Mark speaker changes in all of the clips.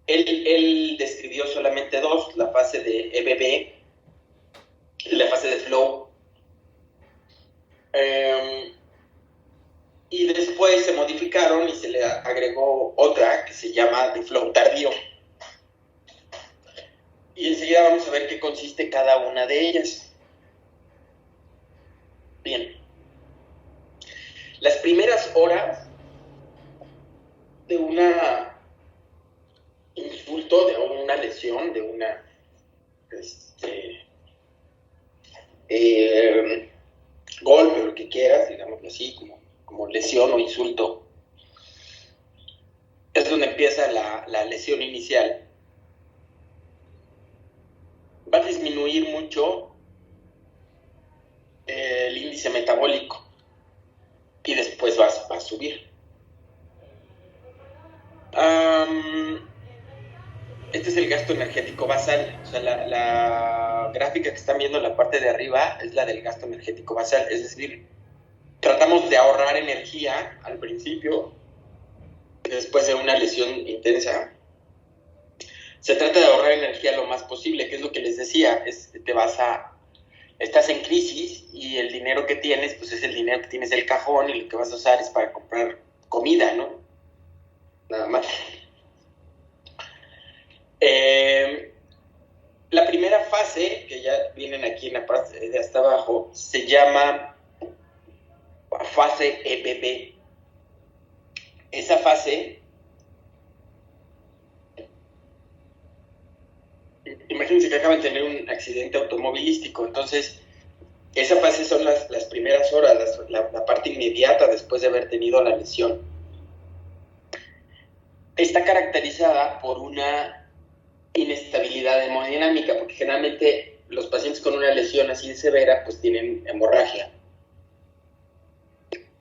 Speaker 1: Él describió solamente dos, la fase de EBB y la fase de flow. Y después se modificaron y se le agregó otra que se llama de flow tardío. Y enseguida vamos a ver qué consiste cada una de ellas. Bien. Las primeras horas de una insulto, de una lesión, de una golpe o lo que quieras, digámoslo así, como lesión o insulto, es donde empieza la lesión inicial. Va a disminuir mucho el índice metabólico y después va a subir. Este es el gasto energético basal. O sea, la gráfica que están viendo en la parte de arriba es la del gasto energético basal. Es decir, tratamos de ahorrar energía al principio, después de una lesión intensa. Se trata de ahorrar energía lo más posible, que es lo que les decía. Estás en crisis y el dinero que tienes, pues es el dinero que tienes del cajón y lo que vas a usar es para comprar comida, ¿no? Nada más. La primera fase, que ya vienen aquí en la parte de hasta abajo, se llama fase EBB. Esa fase, imagínense que acaban de tener un accidente automovilístico, entonces esa fase son las primeras horas, la parte inmediata después de haber tenido la lesión. Está caracterizada por una inestabilidad hemodinámica, porque generalmente los pacientes con una lesión así de severa pues tienen hemorragia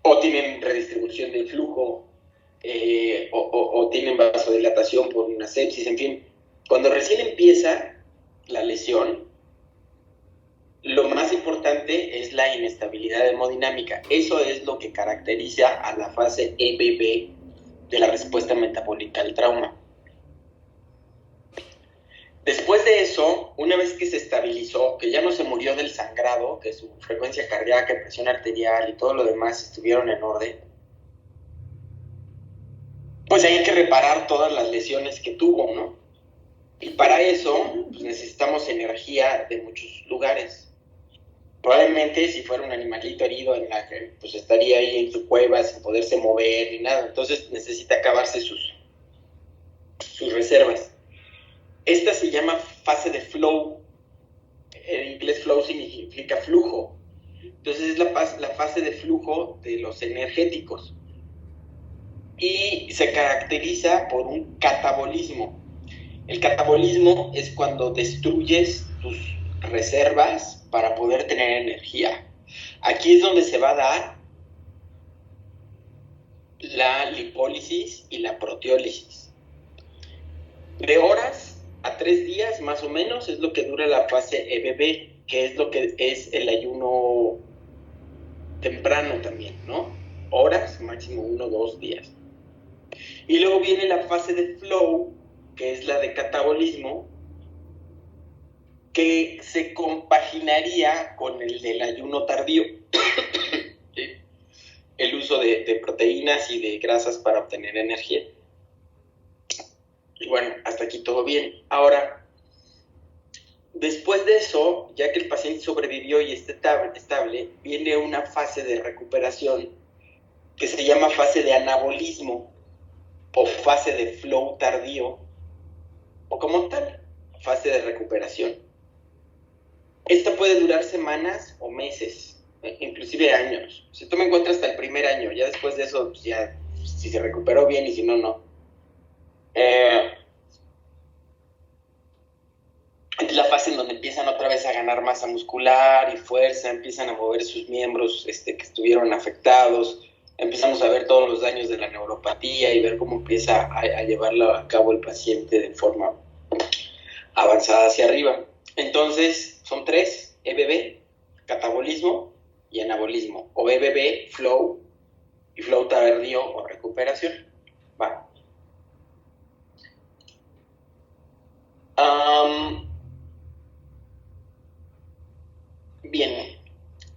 Speaker 1: o tienen redistribución del flujo o tienen vasodilatación por una sepsis, en fin. Cuando recién empieza la lesión, lo más importante es la inestabilidad hemodinámica. Eso es lo que caracteriza a la fase EBB de la respuesta metabólica al trauma. Después de eso, una vez que se estabilizó, que ya no se murió del sangrado, que su frecuencia cardíaca, presión arterial y todo lo demás estuvieron en orden, pues hay que reparar todas las lesiones que tuvo, ¿no? Y para eso, pues necesitamos energía de muchos lugares. Probablemente si fuera un animalito herido, pues estaría ahí en su cueva sin poderse mover ni nada. Entonces necesita acabarse sus reservas. Esta se llama fase de flow. En inglés flow significa flujo. Entonces es la fase de flujo de los energéticos. Y se caracteriza por un catabolismo. El catabolismo es cuando destruyes tus reservas para poder tener energía. Aquí es donde se va a dar la lipólisis y la proteólisis. De horas a 3 días más o menos es lo que dura la fase EBB, que es lo que es el ayuno temprano también, ¿no? Horas, máximo 1 o 2 días. Y luego viene la fase de flow, que es la de catabolismo, que se compaginaría con el del ayuno tardío. ¿Sí? El uso de proteínas y de grasas para obtener energía. Y bueno, hasta aquí todo bien. Ahora, después de eso, ya que el paciente sobrevivió y está estable, viene una fase de recuperación que se llama fase de anabolismo o fase de flow tardío, o como tal, fase de recuperación. Esta puede durar semanas o meses, inclusive años. Si tú me encuentras hasta el primer año, ya después de eso, pues ya, si se recuperó bien y si no, no. Es la fase en donde empiezan otra vez a ganar masa muscular y fuerza, empiezan a mover sus miembros que estuvieron afectados, empezamos a ver todos los daños de la neuropatía y ver cómo empieza a llevarlo a cabo el paciente de forma avanzada hacia arriba. Entonces, son 3, EBB, catabolismo y anabolismo, o EBB, flow, y flow tardío o recuperación. Va.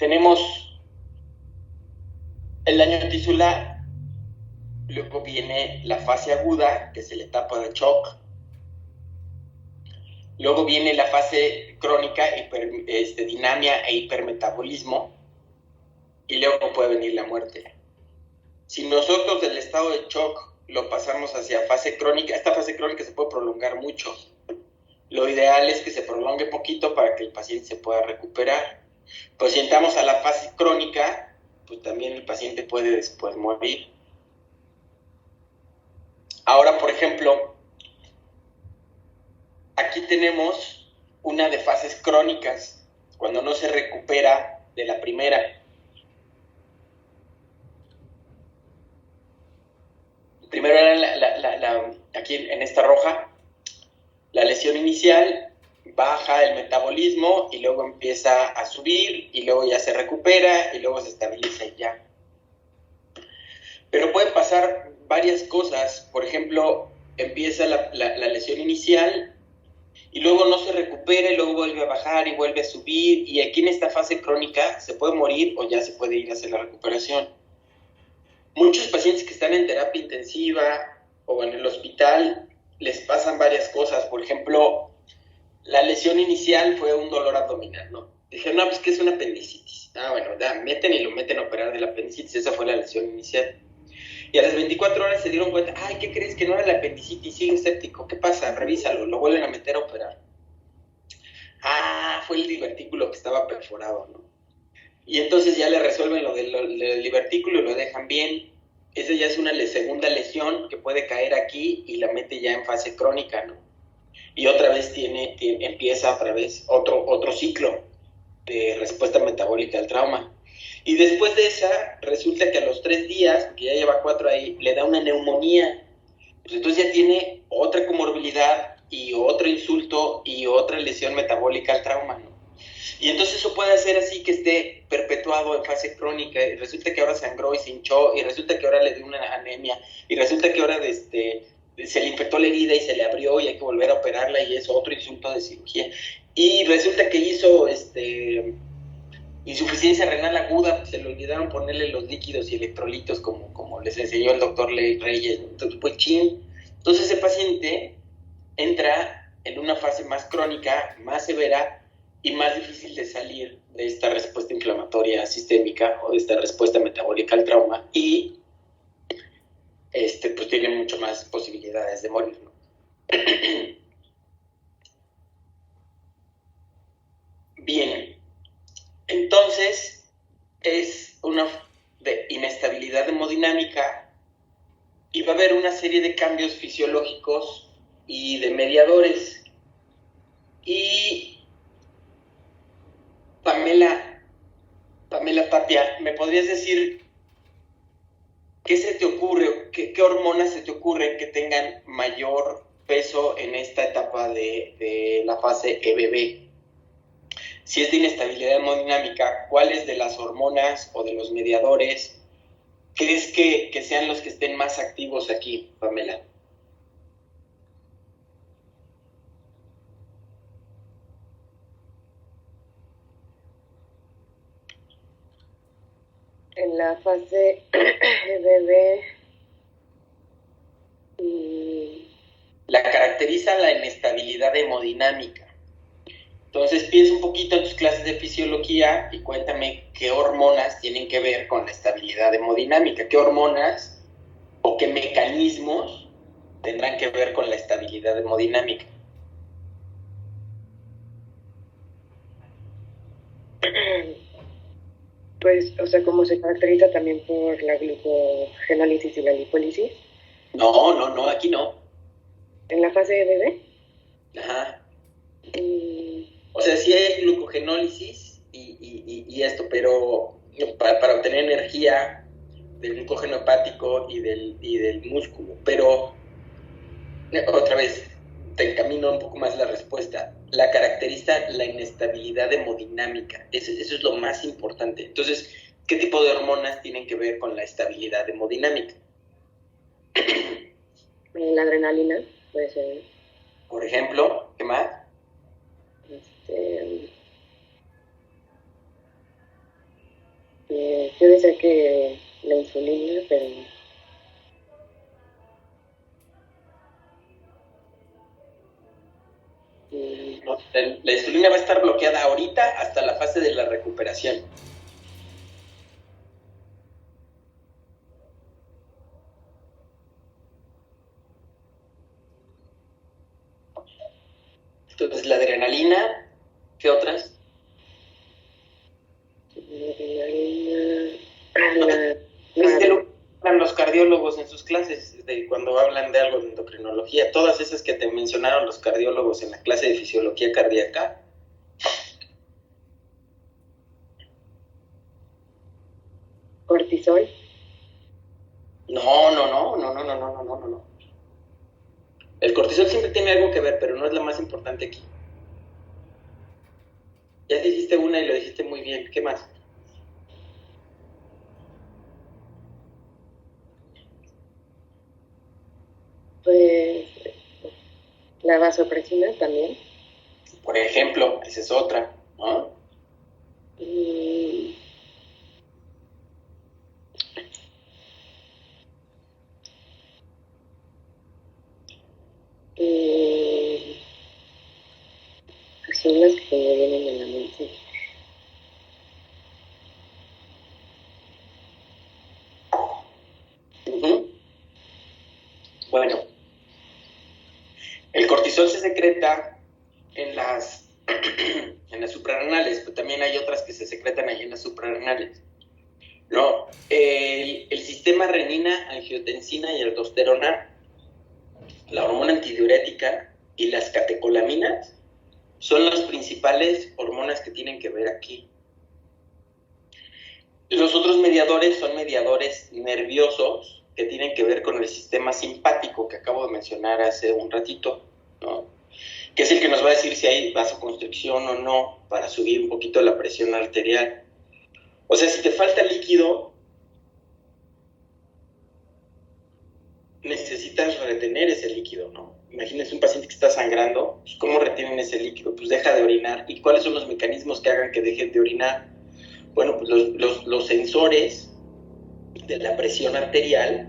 Speaker 1: tenemos el daño tisular, luego viene la fase aguda, que es la etapa de shock, luego viene la fase crónica, dinamia e hipermetabolismo, y luego puede venir la muerte. Si nosotros del estado de shock lo pasamos hacia fase crónica, esta fase crónica se puede prolongar mucho. Lo ideal es que se prolongue poquito para que el paciente se pueda recuperar. Pues si entramos a la fase crónica, pues también el paciente puede después morir. Ahora, por ejemplo, aquí tenemos una de fases crónicas, cuando no se recupera de la primera. Primero era aquí en esta roja, la lesión inicial, baja el metabolismo y luego empieza a subir y luego ya se recupera y luego se estabiliza y ya. Pero pueden pasar varias cosas. Por ejemplo, empieza la lesión inicial y luego no se recupera y luego vuelve a bajar y vuelve a subir, y aquí en esta fase crónica se puede morir o ya se puede ir a hacer la recuperación. Muchos pacientes que están en terapia intensiva o en el hospital les pasan varias cosas. Por ejemplo, la lesión inicial fue un dolor abdominal, ¿no? Dije, no, pues que es una apendicitis. Bueno, meten y lo meten a operar de la apendicitis, esa fue la lesión inicial. Y a las 24 horas se dieron cuenta, ay, ¿qué crees? Que no era la apendicitis, sigue escéptico, ¿qué pasa? Revísalo, lo vuelven a meter a operar. Fue el divertículo que estaba perforado, ¿no? Y entonces ya le resuelven lo del divertículo y lo dejan bien. Esa ya es una segunda lesión que puede caer aquí y la mete ya en fase crónica, ¿no? Y otra vez empieza otra vez otro ciclo de respuesta metabólica al trauma. Y después de esa, resulta que a los 3 días, porque ya lleva 4 ahí, le da una neumonía. Pues entonces ya tiene otra comorbilidad y otro insulto y otra lesión metabólica al trauma, ¿no? Y entonces eso puede hacer así que esté perpetuado en fase crónica, y resulta que ahora sangró y se hinchó, y resulta que ahora le dio una anemia, y resulta que ahora se le infectó la herida y se le abrió y hay que volver a operarla y es otro insulto de cirugía. Y resulta que hizo insuficiencia renal aguda, se le olvidaron ponerle los líquidos y electrolitos como les enseñó el doctor Reyes. Entonces, pues chin. Entonces ese paciente entra en una fase más crónica, más severa y más difícil de salir de esta respuesta inflamatoria sistémica o de esta respuesta metabólica al trauma, y pues tiene mucho más posibilidades de morir, ¿no? Bien, entonces es una de inestabilidad hemodinámica y va a haber una serie de cambios fisiológicos y de mediadores. Y Pamela Tapia, ¿me podrías decir qué se te ocurre, qué hormonas se te ocurren que tengan mayor peso en esta etapa de la fase EBB? Si es de inestabilidad hemodinámica, ¿cuáles de las hormonas o de los mediadores crees que sean los que estén más activos aquí, Pamela?
Speaker 2: En la fase EBB
Speaker 1: la caracteriza la inestabilidad hemodinámica. Entonces piensa un poquito en tus clases de fisiología y cuéntame qué hormonas tienen que ver con la estabilidad hemodinámica, qué hormonas o qué mecanismos tendrán que ver con la estabilidad hemodinámica.
Speaker 2: Pues, o sea, como se caracteriza también por la glucogenólisis y la lipólisis.
Speaker 1: No, aquí no.
Speaker 2: ¿En la fase EBB?
Speaker 1: Ajá. O sea, sí hay glucogenólisis y esto, pero para obtener energía del glucógeno hepático y del músculo. Pero, otra vez, te encamino un poco más la respuesta. La caracteriza la inestabilidad hemodinámica. Eso es lo más importante. Entonces, ¿qué tipo de hormonas tienen que ver con la estabilidad hemodinámica?
Speaker 2: La adrenalina, puede ser.
Speaker 1: Por ejemplo, ¿qué más?
Speaker 2: que la insulina, pero
Speaker 1: No, la insulina va a estar bloqueada ahorita hasta la fase de la recuperación. Entonces, la adrenalina, ¿qué otras? ¿Viste lo que hablan los cardiólogos en sus clases cuando hablan de algo de endocrinología? Todas esas que te mencionaron los cardiólogos en la clase de fisiología cardíaca.
Speaker 2: cortisol.
Speaker 1: No. El cortisol siempre tiene algo que ver, pero no es la más importante aquí. Ya dijiste una y lo dijiste muy bien. ¿Qué más?
Speaker 2: Pues la vasopresina también.
Speaker 1: Por ejemplo, esa es otra, ¿no?
Speaker 2: Son las que me vienen en la mente.
Speaker 1: Bueno, el cortisol se secreta en las suprarrenales, pero también hay otras que se secretan ahí en las suprarrenales. No, el sistema renina, angiotensina y aldosterona, la hormona antidiurética y las catecolaminas son las principales hormonas que tienen que ver aquí. Los otros mediadores son mediadores nerviosos que tienen que ver con el sistema simpático que acabo de mencionar hace un ratito, ¿no? Que es el que nos va a decir si hay vasoconstricción o no para subir un poquito la presión arterial. O sea, si te falta líquido, necesitas retener ese líquido, ¿no? Imagínense un paciente que está sangrando, pues ¿cómo retienen ese líquido? Pues deja de orinar. ¿Y cuáles son los mecanismos que hagan que dejen de orinar? Bueno, pues los sensores de la presión arterial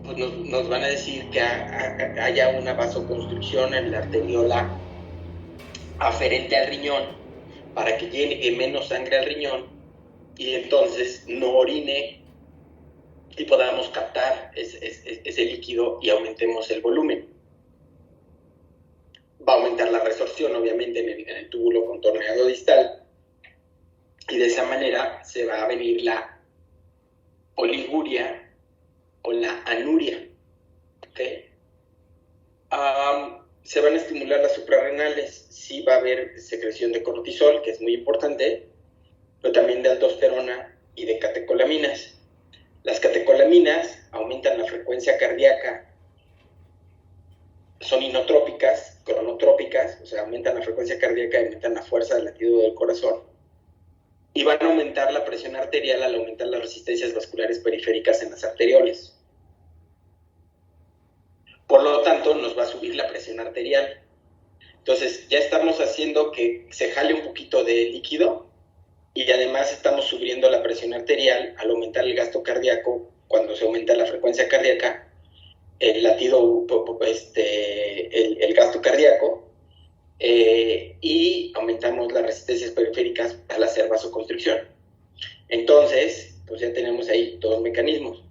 Speaker 1: pues nos van a decir que haya una vasoconstricción en la arteriola aferente al riñón para que llegue menos sangre al riñón y entonces no orine y podamos captar ese líquido y aumentemos el volumen. Va a aumentar la resorción, obviamente, en el túbulo contorneado distal, y de esa manera se va a venir la oliguria o la anuria. ¿Okay? Se van a estimular las suprarrenales, sí va a haber secreción de cortisol, que es muy importante, pero también de aldosterona y de catecolaminas. Las catecolaminas aumentan la frecuencia cardíaca, son inotrópicas, cronotrópicas, o sea, aumentan la frecuencia cardíaca y aumentan la fuerza del latido del corazón. Y van a aumentar la presión arterial al aumentar las resistencias vasculares periféricas en las arterioles. Por lo tanto, nos va a subir la presión arterial. Entonces, ya estamos haciendo que se jale un poquito de líquido y además estamos subiendo la presión arterial al aumentar el gasto cardíaco. Cuando se aumenta la frecuencia cardíaca, el latido, el gasto cardíaco, y aumentamos las resistencias periféricas al hacer vasoconstricción. Entonces, pues ya tenemos ahí dos mecanismos.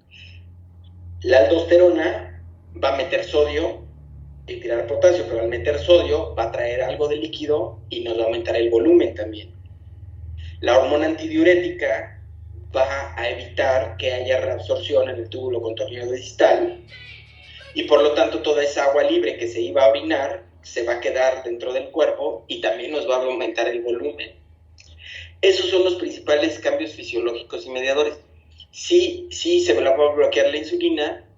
Speaker 1: La aldosterona va a meter sodio y tirar potasio, pero al meter sodio va a traer algo de líquido y nos va a aumentar el volumen también. La hormona antidiurética va a evitar que haya reabsorción en el túbulo contorneado distal y por lo tanto toda esa agua libre que se iba a orinar se va a quedar dentro del cuerpo y también nos va a aumentar el volumen. Esos son los principales cambios fisiológicos y mediadores. Sí se va a bloquear la insulina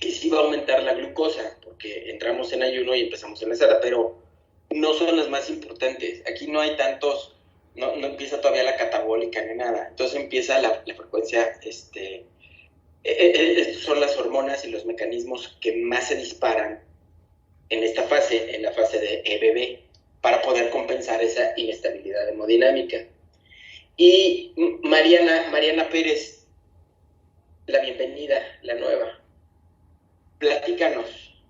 Speaker 1: y sí va a aumentar la glucosa, porque entramos en ayuno y empezamos en la sala, pero no son las más importantes. Aquí no hay tantos, no empieza todavía la catabólica ni nada. Entonces empieza la frecuencia, estas son las hormonas y los mecanismos que más se disparan en esta fase, en la fase de EBB, para poder compensar esa inestabilidad hemodinámica. Y Mariana Pérez, la bienvenida, la nueva. Platícanos,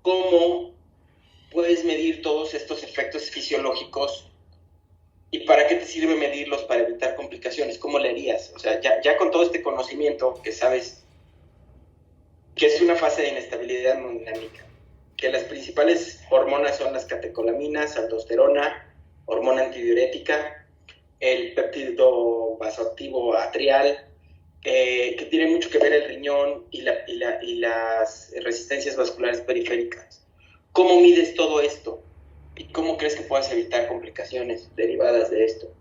Speaker 1: ¿cómo puedes medir todos estos efectos fisiológicos y para qué te sirve medirlos para evitar complicaciones? ¿Cómo le harías? O sea, ya con todo este conocimiento que sabes que es una fase de inestabilidad hemodinámica, que las principales hormonas son las catecolaminas, aldosterona, hormona antidiurética, el péptido vasoactivo atrial, que tiene mucho que ver el riñón y las resistencias vasculares periféricas. ¿Cómo mides todo esto? ¿Y cómo crees que puedas evitar complicaciones derivadas de esto?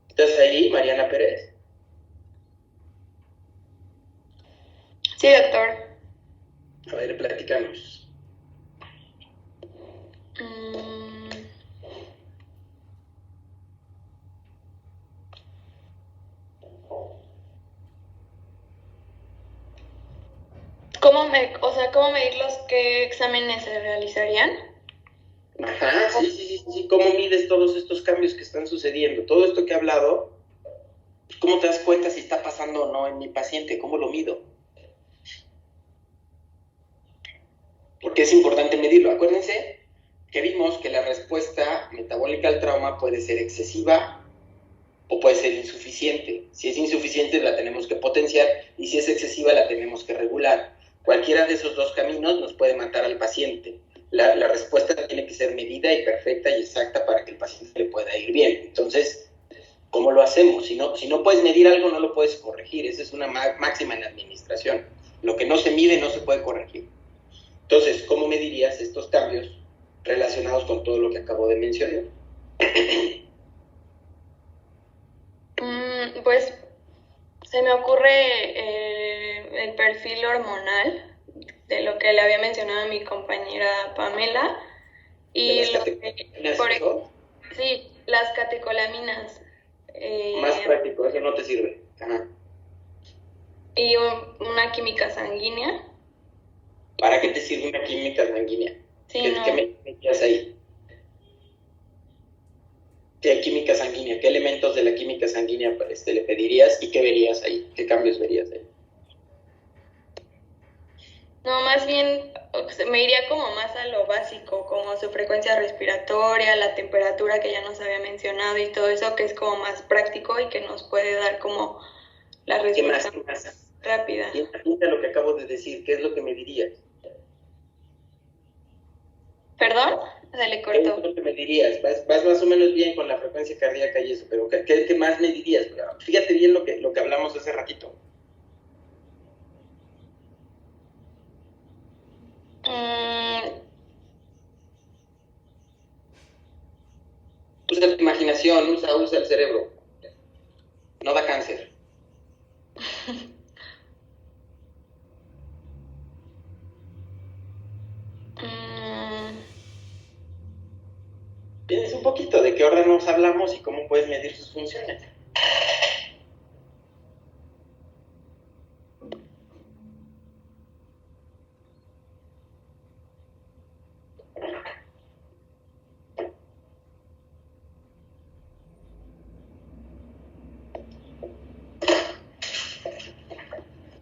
Speaker 1: ¿Estás ahí, Mariana Pérez?
Speaker 3: Sí, doctor.
Speaker 1: A ver, platícanos.
Speaker 3: ¿Cómo medirlos? ¿Qué exámenes se realizarían?
Speaker 1: Ajá, sí. ¿Cómo mides todos estos cambios que están sucediendo? Todo esto que he hablado, ¿cómo te das cuenta si está pasando o no en mi paciente? ¿Cómo lo mido? Porque es importante medirlo. Acuérdense que vimos que la respuesta metabólica al trauma puede ser excesiva o puede ser insuficiente. Si es insuficiente la tenemos que potenciar y si es excesiva la tenemos que regular. Cualquiera de esos dos caminos nos puede matar al paciente. La respuesta tiene que ser medida y perfecta y exacta para que el paciente le pueda ir bien. Entonces, ¿cómo lo hacemos? Si no puedes medir algo, no lo puedes corregir. Esa es una máxima en la administración. Lo que no se mide no se puede corregir. Entonces, ¿cómo medirías estos cambios relacionados con todo lo que acabo de mencionar?
Speaker 3: Pues se me ocurre el perfil hormonal de lo que le había mencionado a mi compañera Pamela y sí, las catecolaminas.
Speaker 1: Más práctico, eso no te sirve. Ajá.
Speaker 3: Y una química sanguínea.
Speaker 1: ¿Para qué te sirve una química sanguínea?
Speaker 3: Sí,
Speaker 1: ¿Qué metías ahí? ¿Qué química sanguínea? ¿Qué elementos de la química sanguínea le pedirías y qué verías ahí? ¿Qué cambios verías ahí?
Speaker 3: No, más bien me iría como más a lo básico, como su frecuencia respiratoria, la temperatura que ya nos había mencionado y todo eso que es como más práctico y que nos puede dar como la respuesta más rápida.
Speaker 1: Piensa lo que acabo de decir, ¿qué es lo que me dirías?
Speaker 3: ¿Perdón? Se le cortó.
Speaker 1: ¿Qué es lo que me dirías? Vas más o menos bien con la frecuencia cardíaca y eso, pero ¿qué más me dirías? Fíjate bien lo que hablamos hace ratito. Usa tu imaginación, usa el cerebro. No da cáncer. Tienes un poquito de qué órganos hablamos y cómo puedes medir sus funciones.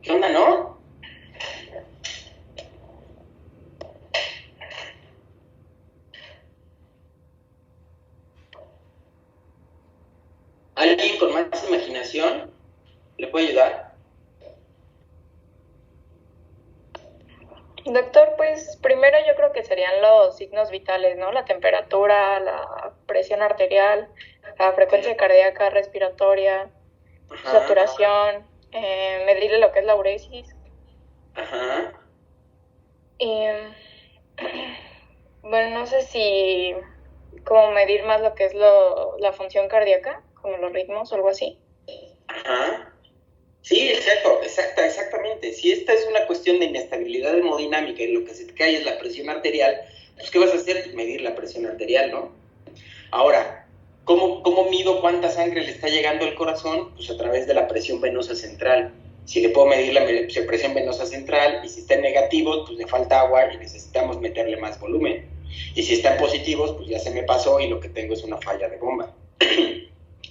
Speaker 1: ¿Qué onda, no? ¿Alguien con más imaginación le puede ayudar?
Speaker 4: Doctor, pues primero yo creo que serían los signos vitales, ¿no? La temperatura, la presión arterial, la frecuencia cardíaca, respiratoria, saturación, medirle lo que es la uresis.
Speaker 1: Ajá.
Speaker 4: Y bueno, no sé si como medir más lo que es la función cardíaca, como los ritmos o algo así.
Speaker 1: Ajá. Sí, exactamente. Si esta es una cuestión de inestabilidad hemodinámica y lo que se te cae es la presión arterial, pues ¿qué vas a hacer? Pues medir la presión arterial, ¿no? Ahora, ¿cómo mido cuánta sangre le está llegando al corazón? Pues a través de la presión venosa central. Si le puedo medir la presión venosa central, y si está en negativos, pues le falta agua y necesitamos meterle más volumen. Y si están positivos, pues ya se me pasó y lo que tengo es una falla de bomba.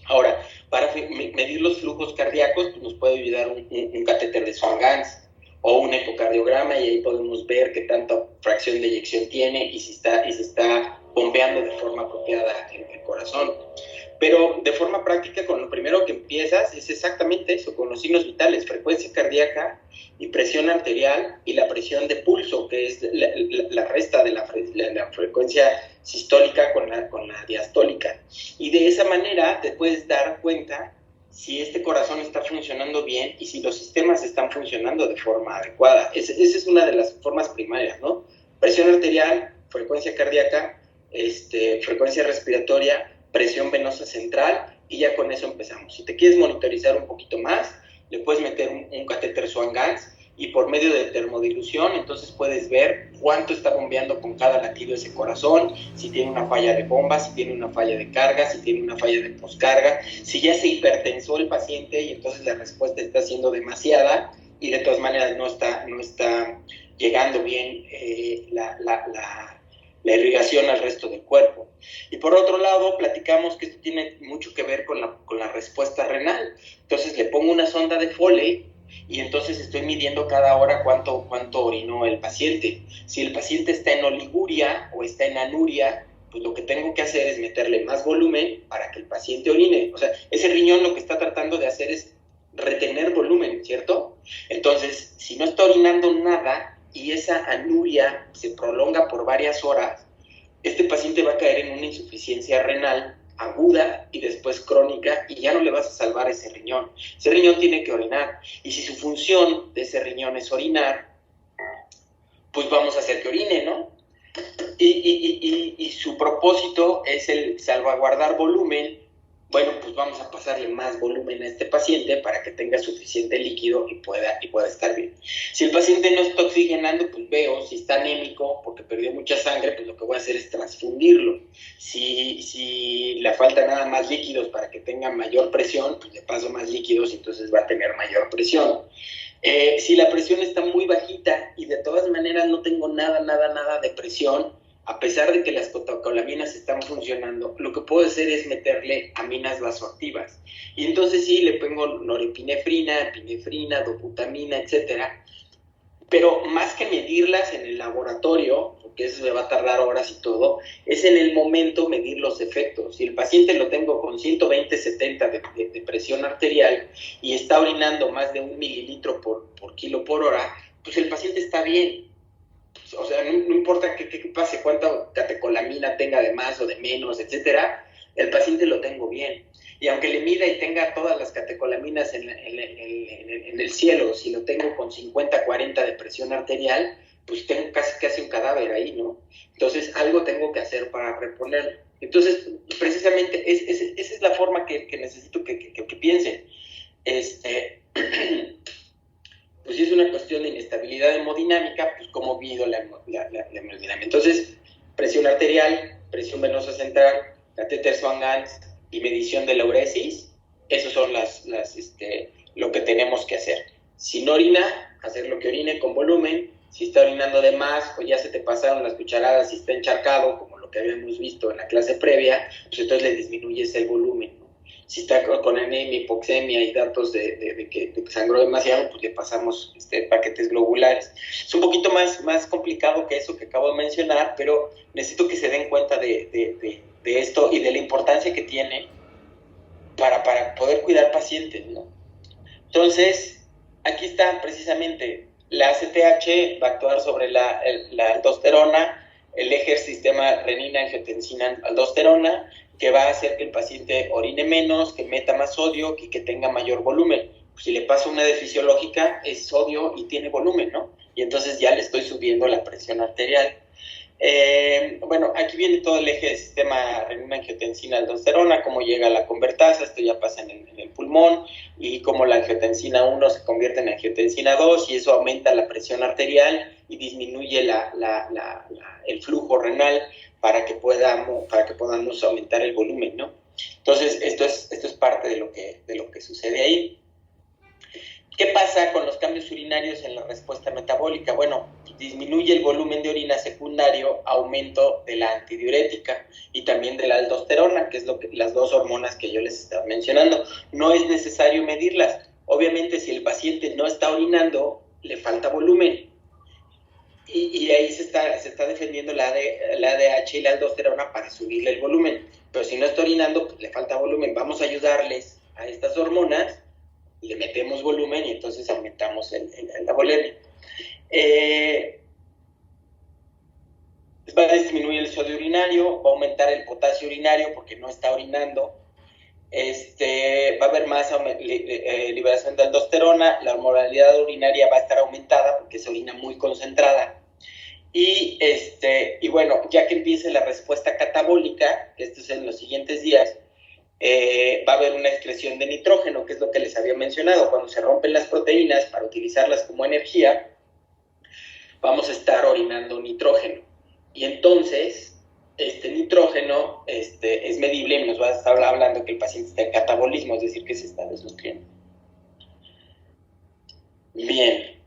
Speaker 1: Ahora, para medir los flujos cardíacos, pues nos puede ayudar un catéter de Swan-Ganz o un ecocardiograma, y ahí podemos ver qué tanta fracción de eyección tiene y si está bombeando de forma apropiada el corazón. Pero de forma práctica, con lo primero que empiezas es exactamente eso, con los signos vitales: frecuencia cardíaca y presión arterial, y la presión de pulso, que es la resta de la frecuencia sistólica con la diastólica. Y de esa manera te puedes dar cuenta si este corazón está funcionando bien y si los sistemas están funcionando de forma adecuada. Esa es una de las formas primarias, ¿no? Presión arterial, frecuencia cardíaca, frecuencia respiratoria, presión venosa central, y ya con eso empezamos. Si te quieres monitorizar un poquito más, le puedes meter un catéter Swan-Ganz, y por medio de termodilución entonces puedes ver cuánto está bombeando con cada latido ese corazón, si tiene una falla de bomba, si tiene una falla de carga, si tiene una falla de poscarga, si ya se hipertensó el paciente y entonces la respuesta está siendo demasiada y de todas maneras no está llegando bien la irrigación al resto del cuerpo. Y por otro lado, platicamos que esto tiene mucho que ver con la respuesta renal. Entonces le pongo una sonda de Foley y entonces estoy midiendo cada hora cuánto orinó el paciente. Si el paciente está en oliguria o está en anuria, pues lo que tengo que hacer es meterle más volumen para que el paciente orine. O sea, ese riñón lo que está tratando de hacer es retener volumen, ¿cierto? Entonces, si no está orinando nada y esa anuria se prolonga por varias horas, este paciente va a caer en una insuficiencia renal aguda y después crónica, y ya no le vas a salvar ese riñón. Ese riñón tiene que orinar, y si su función de ese riñón es orinar, pues vamos a hacer que orine, ¿no? Y su propósito es el salvaguardar volumen. Bueno, pues vamos a pasarle más volumen a este paciente para que tenga suficiente líquido y pueda estar bien. Si el paciente no está oxigenando, pues veo si está anémico porque perdió mucha sangre, pues lo que voy a hacer es transfundirlo. Si le falta nada más líquidos para que tenga mayor presión, pues le paso más líquidos y entonces va a tener mayor presión. Si la presión está muy bajita y de todas maneras no tengo nada de presión, a pesar de que las catecolaminas están funcionando, lo que puedo hacer es meterle aminas vasoactivas. Y entonces sí, le pongo norepinefrina, epinefrina, dobutamina, etcétera. Pero más que medirlas en el laboratorio, porque eso me va a tardar horas y todo, es en el momento medir los efectos. Si el paciente lo tengo con 120/70 de presión arterial y está orinando más de 1 mililitro por kilo por hora, pues el paciente está bien. O sea, no importa qué pase, cuánta catecolamina tenga de más o de menos, etcétera, el paciente lo tengo bien. Y aunque le mida y tenga todas las catecolaminas en el cielo, si lo tengo con 50/40 de presión arterial, pues tengo casi un cadáver ahí, ¿no? Entonces, algo tengo que hacer para reponerlo. Entonces, precisamente, esa es la forma que necesito que piensen. Pues si es una cuestión de inestabilidad hemodinámica, pues cómo mido la hemodinámica. Entonces, presión arterial, presión venosa central, catéter Swan-Ganz y medición de la uresis, esos son lo que tenemos que hacer. Si no orina, hacer lo que orine con volumen. Si está orinando de más o ya se te pasaron las cucharadas y está encharcado, como lo que habíamos visto en la clase previa, pues entonces le disminuyes el volumen, ¿no? Si está con anemia, hipoxemia y datos de que sangró demasiado, pues le pasamos paquetes globulares. Es un poquito más complicado que eso que acabo de mencionar, pero necesito que se den cuenta de esto y de la importancia que tiene para poder cuidar pacientes, ¿no? Entonces, aquí está precisamente la ACTH, va a actuar sobre la aldosterona, el eje sistema renina-angiotensina-aldosterona, que va a hacer que el paciente orine menos, que meta más sodio y que tenga mayor volumen. Pues si le paso una de fisiológica, es sodio y tiene volumen, ¿no? Y entonces ya le estoy subiendo la presión arterial. Bueno, aquí viene todo el eje del sistema renina-angiotensina-aldosterona, cómo llega la convertasa, esto ya pasa en el pulmón, y cómo la angiotensina 1 se convierte en angiotensina 2, y eso aumenta la presión arterial y disminuye el flujo renal para que podamos aumentar el volumen, ¿no? Entonces, esto es parte de lo que sucede ahí. ¿Qué pasa urinarios en la respuesta metabólica. Bueno, disminuye el volumen de orina secundario, aumento de la antidiurética y también de la aldosterona, que es las dos hormonas que yo les estaba mencionando. No es necesario medirlas. Obviamente, si el paciente no está orinando, le falta volumen. Y ahí se está defendiendo la ADH y la aldosterona para subirle el volumen. Pero si no está orinando, pues le falta volumen. Vamos a ayudarles a estas hormonas, le metemos volumen y entonces aumentamos la volemia. Va a disminuir el sodio urinario, va a aumentar el potasio urinario porque no está orinando. Va a haber más liberación de aldosterona, la osmolaridad urinaria va a estar aumentada porque es orina muy concentrada. Y bueno, ya que empiece la respuesta catabólica, que esto es en los siguientes días, va a haber una excreción de nitrógeno, que es lo que les había mencionado. Cuando se rompen las proteínas para utilizarlas como energía, vamos a estar orinando nitrógeno. Y entonces, este nitrógeno es medible y nos va a estar hablando que el paciente está en catabolismo, es decir, que se está desnutriendo. Bien,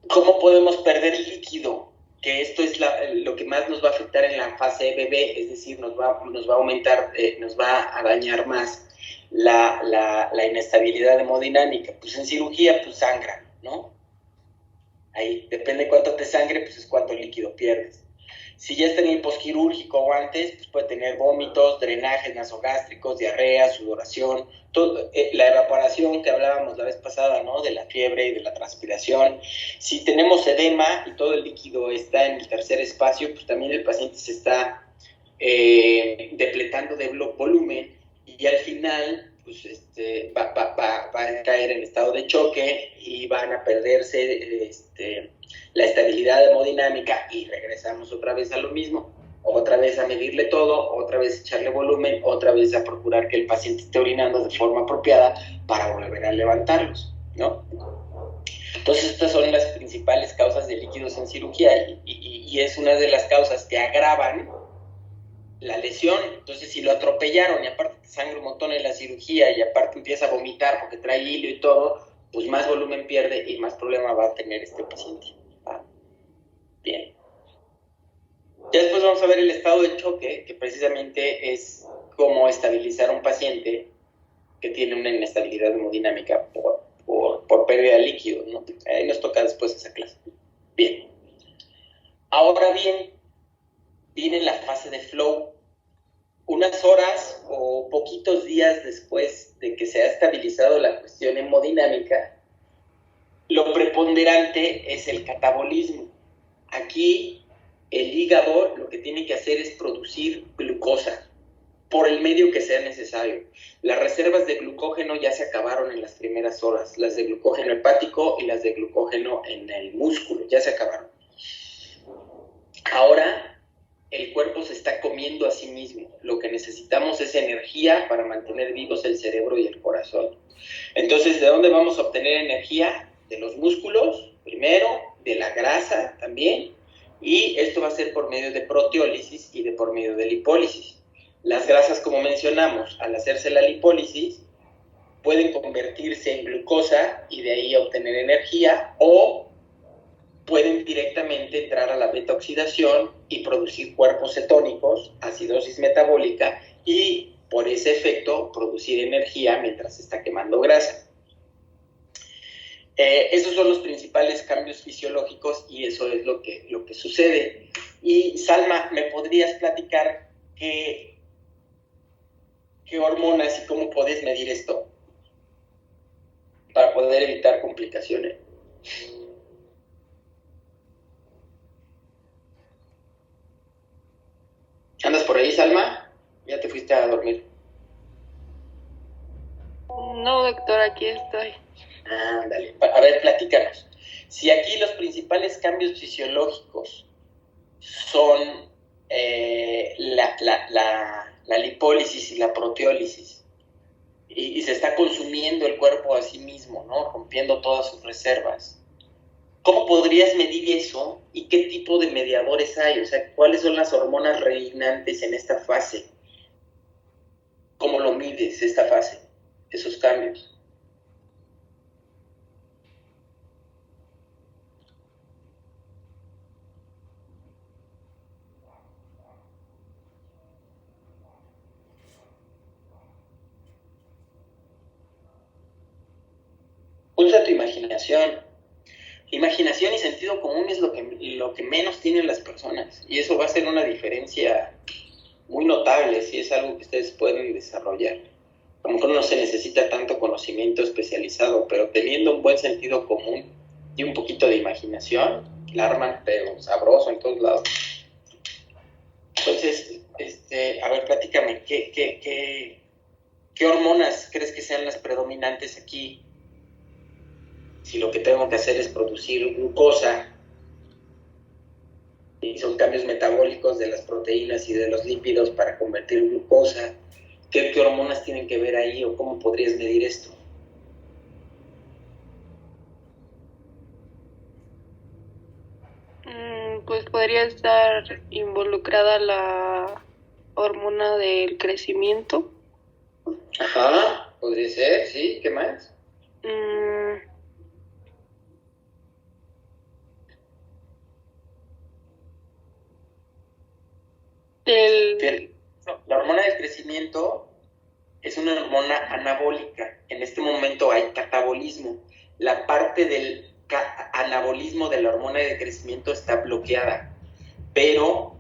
Speaker 1: ¿cómo podemos perder líquido? Que esto es lo que más nos va a afectar en la fase bebé, es decir, nos va a aumentar, nos va a dañar más la inestabilidad hemodinámica. Pues en cirugía, pues sangra, ¿no? Ahí, depende cuánto te sangre, pues es cuánto líquido pierdes. Si ya está en el posquirúrgico o antes, pues puede tener vómitos, drenajes nasogástricos, diarrea, sudoración, todo, la evaporación que hablábamos la vez pasada, ¿no? De la fiebre y de la transpiración. Si tenemos edema y todo el líquido está en el tercer espacio, pues también el paciente se está depletando de volumen y al final pues va a caer en estado de choque y van a perderse la estabilidad hemodinámica y regresamos otra vez a lo mismo, otra vez a medirle todo, otra vez a echarle volumen, otra vez a procurar que el paciente esté orinando de forma apropiada para volver a levantarlos, ¿no? Entonces estas son las principales causas de líquidos en cirugía y es una de las causas que agravan la lesión. Entonces si lo atropellaron y aparte te sangra un montón en la cirugía y aparte empieza a vomitar porque trae hilo y todo, pues más volumen pierde y más problema va a tener este paciente. Bien. Ya después vamos a ver el estado de choque, que precisamente es cómo estabilizar a un paciente que tiene una inestabilidad hemodinámica por pérdida de líquido, ¿no? Ahí nos toca después esa clase. Bien. Ahora bien, viene la fase de flow. Unas horas o poquitos días después de que se ha estabilizado la cuestión hemodinámica, lo preponderante es el catabolismo. Aquí el hígado lo que tiene que hacer es producir glucosa por el medio que sea necesario. Las reservas de glucógeno ya se acabaron en las primeras horas, las de glucógeno hepático y las de glucógeno en el músculo, ya se acabaron. Ahora el cuerpo se está comiendo a sí mismo. Lo que necesitamos es energía para mantener vivos el cerebro y el corazón. Entonces, ¿de dónde vamos a obtener energía? De los músculos, primero, de la grasa también, y esto va a ser por medio de proteólisis y por medio de lipólisis. Las grasas, como mencionamos, al hacerse la lipólisis, pueden convertirse en glucosa y de ahí obtener energía, o pueden directamente entrar a la beta-oxidación y producir cuerpos cetónicos, acidosis metabólica, y por ese efecto producir energía mientras se está quemando grasa. Esos son los principales cambios fisiológicos y eso es lo que sucede. Y Salma, ¿me podrías platicar qué hormonas y cómo puedes medir esto para poder evitar complicaciones? ¿Andas por ahí, Salma? ¿Ya te fuiste a dormir?
Speaker 4: No, doctor, aquí estoy.
Speaker 1: Dale. A ver, platícanos. Si aquí los principales cambios fisiológicos son la lipólisis y la proteólisis, y se está consumiendo el cuerpo a sí mismo, ¿no? Rompiendo todas sus reservas. ¿Cómo podrías medir eso y qué tipo de mediadores hay? O sea, ¿cuáles son las hormonas reinantes en esta fase? ¿Cómo lo mides esta fase, esos cambios? imaginación. Imaginación y sentido común es lo que menos tienen las personas, y eso va a ser una diferencia muy notable si es algo que ustedes pueden desarrollar. A lo mejor no se necesita tanto conocimiento especializado, pero teniendo un buen sentido común y un poquito de imaginación, la arman, pero sabroso en todos lados. Entonces, a ver, platícame, ¿qué hormonas crees que sean las predominantes aquí? Si lo que tengo que hacer es producir glucosa, y son cambios metabólicos de las proteínas y de los lípidos para convertir glucosa, ¿qué hormonas tienen que ver ahí o cómo podrías medir esto?
Speaker 5: Pues podría estar involucrada la hormona del crecimiento.
Speaker 1: Ajá, podría ser, sí, ¿qué más? La hormona del crecimiento es una hormona anabólica. En este momento hay catabolismo. La parte del anabolismo de la hormona de crecimiento está bloqueada, pero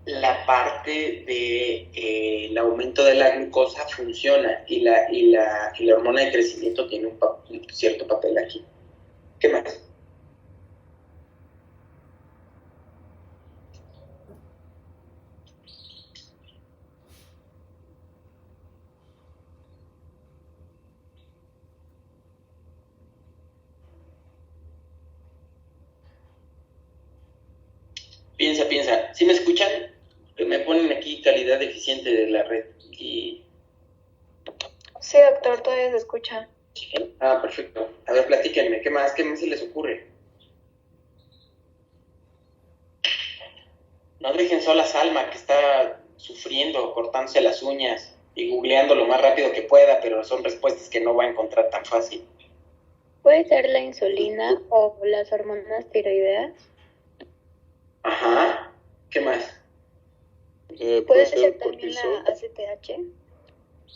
Speaker 1: la parte del aumento de la glucosa funciona, y la hormona de crecimiento tiene un cierto papel aquí. ¿Qué más? Piensa. ¿Sí me escuchan? Me ponen aquí calidad deficiente de la red.
Speaker 4: Sí, doctor, todavía se escucha.
Speaker 1: ¿Sí? Ah, perfecto. A ver, platíquenme, ¿qué más se les ocurre? No dejen sola a Salma, que está sufriendo, cortándose las uñas y googleando lo más rápido que pueda, pero son respuestas que no va a encontrar tan fácil.
Speaker 6: ¿Puede ser la insulina o las hormonas tiroideas?
Speaker 1: Ajá. ¿Qué más?
Speaker 6: ¿Puede ser también la ACTH?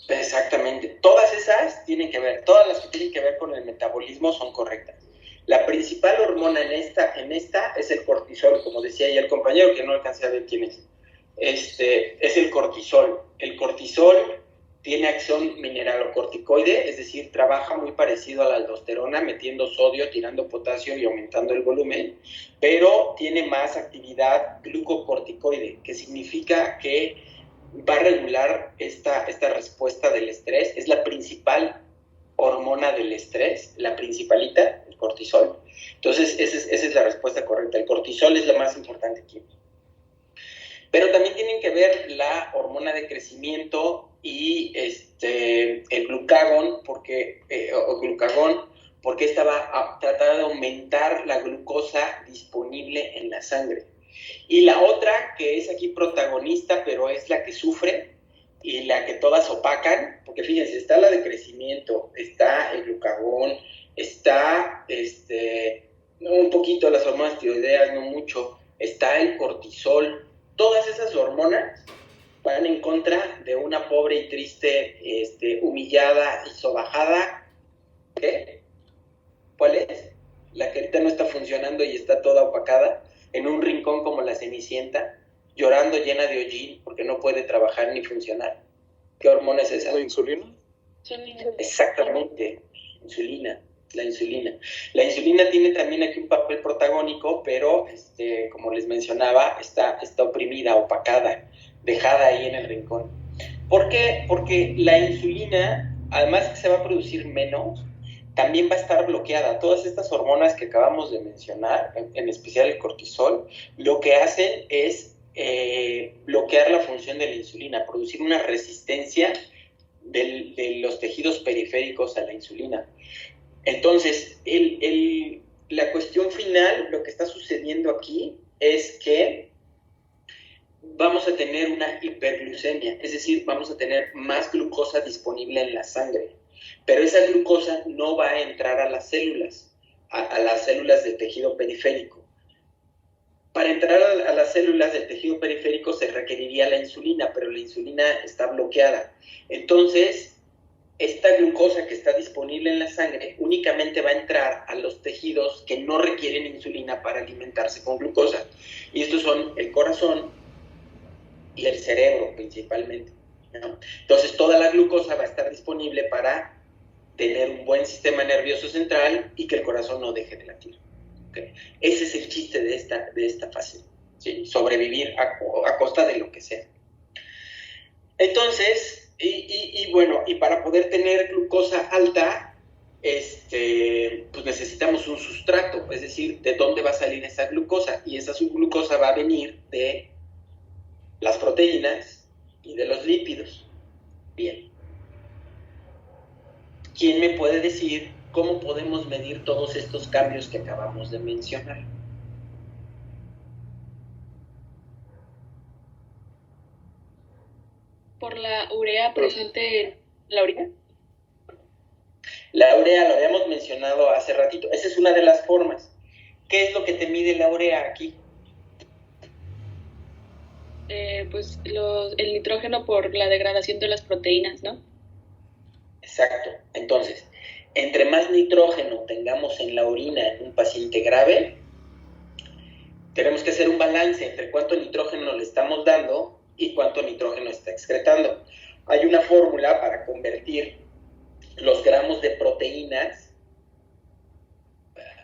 Speaker 1: Exactamente. Todas esas tienen que ver, todas las que tienen que ver con el metabolismo son correctas. La principal hormona en esta es el cortisol, como decía ya el compañero, que no alcancé a ver quién es. Es el cortisol. El cortisol tiene acción mineralocorticoide, es decir, trabaja muy parecido a la aldosterona, metiendo sodio, tirando potasio y aumentando el volumen, pero tiene más actividad glucocorticoide, que significa que va a regular esta respuesta del estrés. Es la principal hormona del estrés, la principalita, el cortisol. Entonces, esa es la respuesta correcta. El cortisol es la más importante aquí. Pero también tienen que ver la hormona de crecimiento y el glucagón, porque esta va a tratar de aumentar la glucosa disponible en la sangre. Y la otra, que es aquí protagonista, pero es la que sufre y la que todas opacan, porque fíjense, está la de crecimiento, está el glucagón, está un poquito las hormonas tiroideas, no mucho, está el cortisol. Todas esas hormonas van en contra de una pobre y triste, humillada y sobajada. ¿Qué? ¿Cuál es? La que ahorita no está funcionando y está toda opacada, en un rincón como la Cenicienta, llorando llena de hollín porque no puede trabajar ni funcionar. ¿Qué hormona es esa?
Speaker 7: ¿La insulina?
Speaker 1: Exactamente, la insulina. La insulina tiene también aquí un papel protagónico, pero como les mencionaba, está oprimida, opacada, dejada ahí en el rincón. ¿Por qué? Porque la insulina, además que se va a producir menos, también va a estar bloqueada. Todas estas hormonas que acabamos de mencionar, en especial el cortisol, lo que hacen es bloquear la función de la insulina, producir una resistencia de los tejidos periféricos a la insulina. Entonces, la cuestión final, lo que está sucediendo aquí es que vamos a tener una hiperglucemia, es decir, vamos a tener más glucosa disponible en la sangre, pero esa glucosa no va a entrar a las células, a las células del tejido periférico. Para entrar a las células del tejido periférico se requeriría la insulina, pero la insulina está bloqueada. Entonces, esta glucosa que está disponible en la sangre únicamente va a entrar a los tejidos que no requieren insulina para alimentarse con glucosa. Y estos son el corazón y el cerebro principalmente, ¿no? Entonces toda la glucosa va a estar disponible para tener un buen sistema nervioso central y que el corazón no deje de latir. ¿Okay? Ese es el chiste de esta fase, ¿sí? Sobrevivir a costa de lo que sea. Entonces, bueno, y para poder tener glucosa alta, pues necesitamos un sustrato, es decir, ¿de dónde va a salir esa glucosa? Y esa subglucosa va a venir de las proteínas y de los lípidos. Bien. ¿Quién me puede decir cómo podemos medir todos estos cambios que acabamos de mencionar?
Speaker 7: Por la urea presente en la orina.
Speaker 1: La urea lo habíamos mencionado hace ratito. Esa es una de las formas. ¿Qué es lo que te mide la urea aquí?
Speaker 7: Pues el nitrógeno por la degradación de las proteínas, ¿no?
Speaker 1: Exacto. Entonces, entre más nitrógeno tengamos en la orina en un paciente grave, tenemos que hacer un balance entre cuánto nitrógeno le estamos dando y cuánto nitrógeno está excretando. Hay una fórmula para convertir los gramos de proteínas.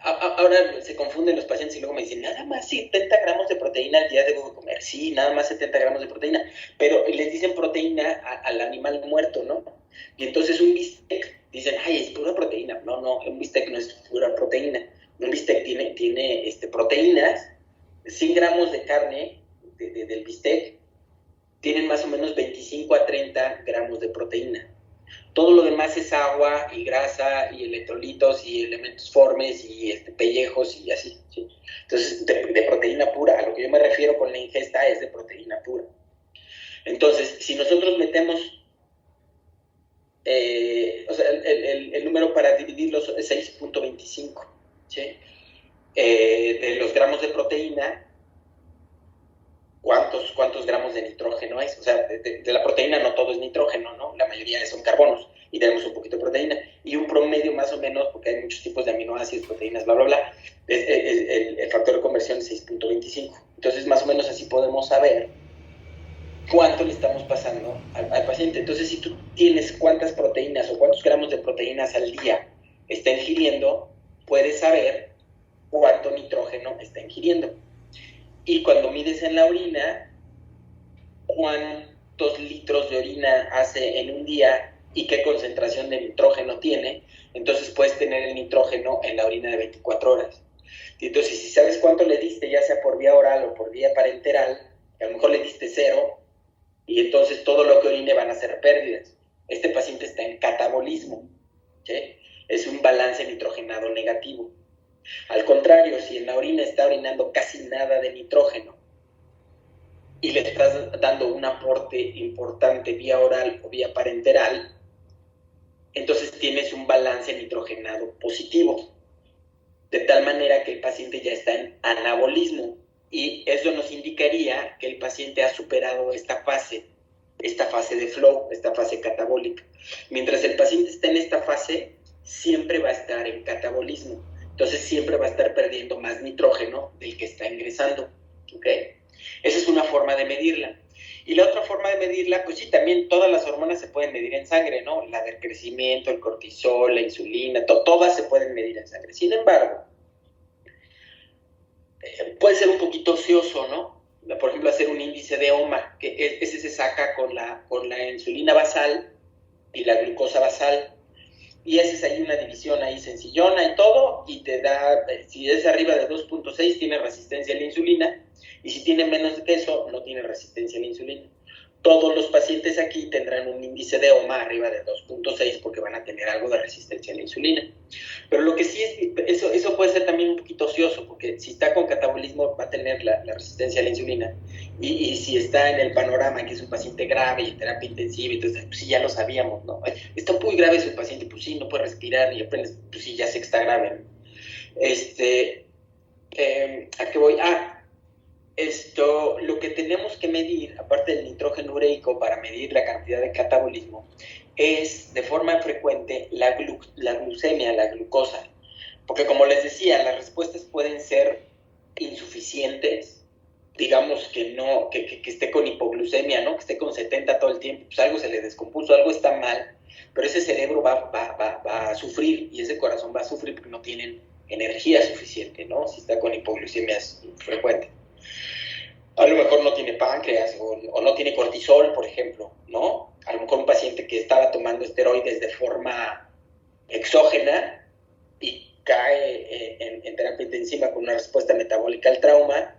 Speaker 1: Ahora se confunden los pacientes y luego me dicen, nada más 70 gramos de proteína al día debo comer. Sí, nada más 70 gramos de proteína, pero les dicen proteína al animal muerto, ¿no? Y entonces un bistec, dicen, ay, es pura proteína. No, un bistec no es pura proteína. Un bistec tiene proteínas. 100 gramos de carne del bistec tienen más o menos 25 a 30 gramos de proteína. Todo lo demás es agua y grasa y electrolitos y elementos formes y pellejos y así, ¿sí? Entonces, de proteína pura, a lo que yo me refiero con la ingesta es de proteína pura. Entonces, si nosotros metemos, el número para dividirlos es 6.25, ¿sí? De los gramos de proteína, ¿cuántos gramos de nitrógeno es? O sea, de la proteína no todo es nitrógeno, ¿no? La mayoría son carbonos y tenemos un poquito de proteína. Y un promedio más o menos, porque hay muchos tipos de aminoácidos, proteínas, bla, bla, bla, el factor de conversión es 6.25. Entonces, más o menos así podemos saber cuánto le estamos pasando al paciente. Entonces, si tú tienes cuántas proteínas o cuántos gramos de proteínas al día está ingiriendo, puedes saber cuánto nitrógeno está ingiriendo. Y cuando mides en la orina, cuántos litros de orina hace en un día y qué concentración de nitrógeno tiene, entonces puedes tener el nitrógeno en la orina de 24 horas. Y entonces, si sabes cuánto le diste, ya sea por vía oral o por vía parenteral, a lo mejor le diste 0, y entonces todo lo que orine van a ser pérdidas. Este paciente está en catabolismo, ¿sí? Es un balance nitrogenado negativo. Al contrario, si en la orina está orinando casi nada de nitrógeno y le estás dando un aporte importante vía oral o vía parenteral, entonces tienes un balance nitrogenado positivo, de tal manera que el paciente ya está en anabolismo, y eso nos indicaría que el paciente ha superado esta fase de flow, esta fase catabólica. Mientras el paciente está en esta fase, siempre va a estar en catabolismo. Entonces siempre va a estar perdiendo más nitrógeno del que está ingresando, ¿ok? Esa es una forma de medirla. Y la otra forma de medirla, pues sí, también todas las hormonas se pueden medir en sangre, ¿no? La del crecimiento, el cortisol, la insulina, todas se pueden medir en sangre. Sin embargo, puede ser un poquito ocioso, ¿no? Por ejemplo, hacer un índice de OMA, que ese se saca con la insulina basal y la glucosa basal. Y haces ahí una división ahí sencillona y todo, y te da, si es arriba de 2.6 tiene resistencia a la insulina, y si tiene menos que eso no tiene resistencia a la insulina. Todos los pacientes aquí tendrán un índice de OMA arriba de 2.6 porque van a tener algo de resistencia a la insulina. Pero lo que sí es, eso puede ser también un poquito ocioso, porque si está con catabolismo va a tener la resistencia a la insulina, y si está en el panorama que es un paciente grave y en terapia intensiva, entonces pues sí, ya lo sabíamos, ¿no? Está muy grave ese paciente, pues sí, no puede respirar, y apenas, pues sí, ya sé que está grave, ¿no? ¿A qué voy? Lo que tenemos que medir, aparte del nitrógeno ureico, para medir la cantidad de catabolismo, es de forma frecuente la glucemia, la glucosa. Porque como les decía, las respuestas pueden ser insuficientes, digamos que no, que esté con hipoglucemia, ¿no? Que esté con 70 todo el tiempo, pues algo se le descompuso, algo está mal, pero ese cerebro va a sufrir y ese corazón va a sufrir porque no tienen energía suficiente, ¿no? Si está con hipoglucemia frecuente. A lo mejor no tiene páncreas o no tiene cortisol, por ejemplo, ¿no? A lo mejor un paciente que estaba tomando esteroides de forma exógena y cae en terapia intensiva con una respuesta metabólica al trauma,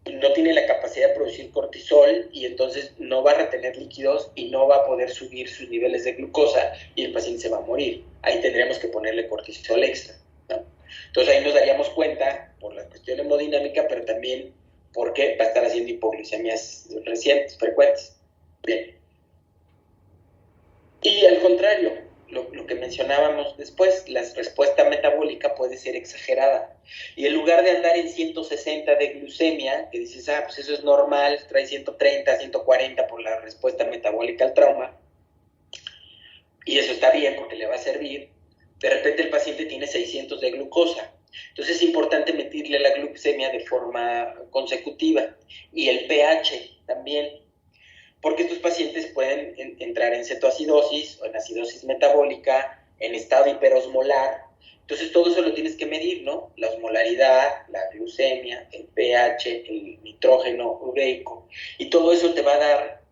Speaker 1: no tiene la capacidad de producir cortisol y entonces no va a retener líquidos y no va a poder subir sus niveles de glucosa y el paciente se va a morir. Ahí tendríamos que ponerle cortisol extra, ¿no? Entonces ahí nos daríamos cuenta por la cuestión hemodinámica, pero también porque va a estar haciendo hipoglucemias recientes, frecuentes. Bien. Y al contrario, lo que mencionábamos después, la respuesta metabólica puede ser exagerada. Y en lugar de andar en 160 de glucemia, que dices, pues eso es normal, trae 130, 140 por la respuesta metabólica al trauma, y eso está bien porque le va a servir, de repente el paciente tiene 600 de glucosa. Entonces es importante medirle la glucemia de forma consecutiva y el pH también, porque estos pacientes pueden entrar en cetoacidosis o en acidosis metabólica, en estado hiperosmolar. Entonces todo eso lo tienes que medir, ¿no? La osmolaridad, la glucemia, el pH, el nitrógeno ureico, y todo eso te va a dar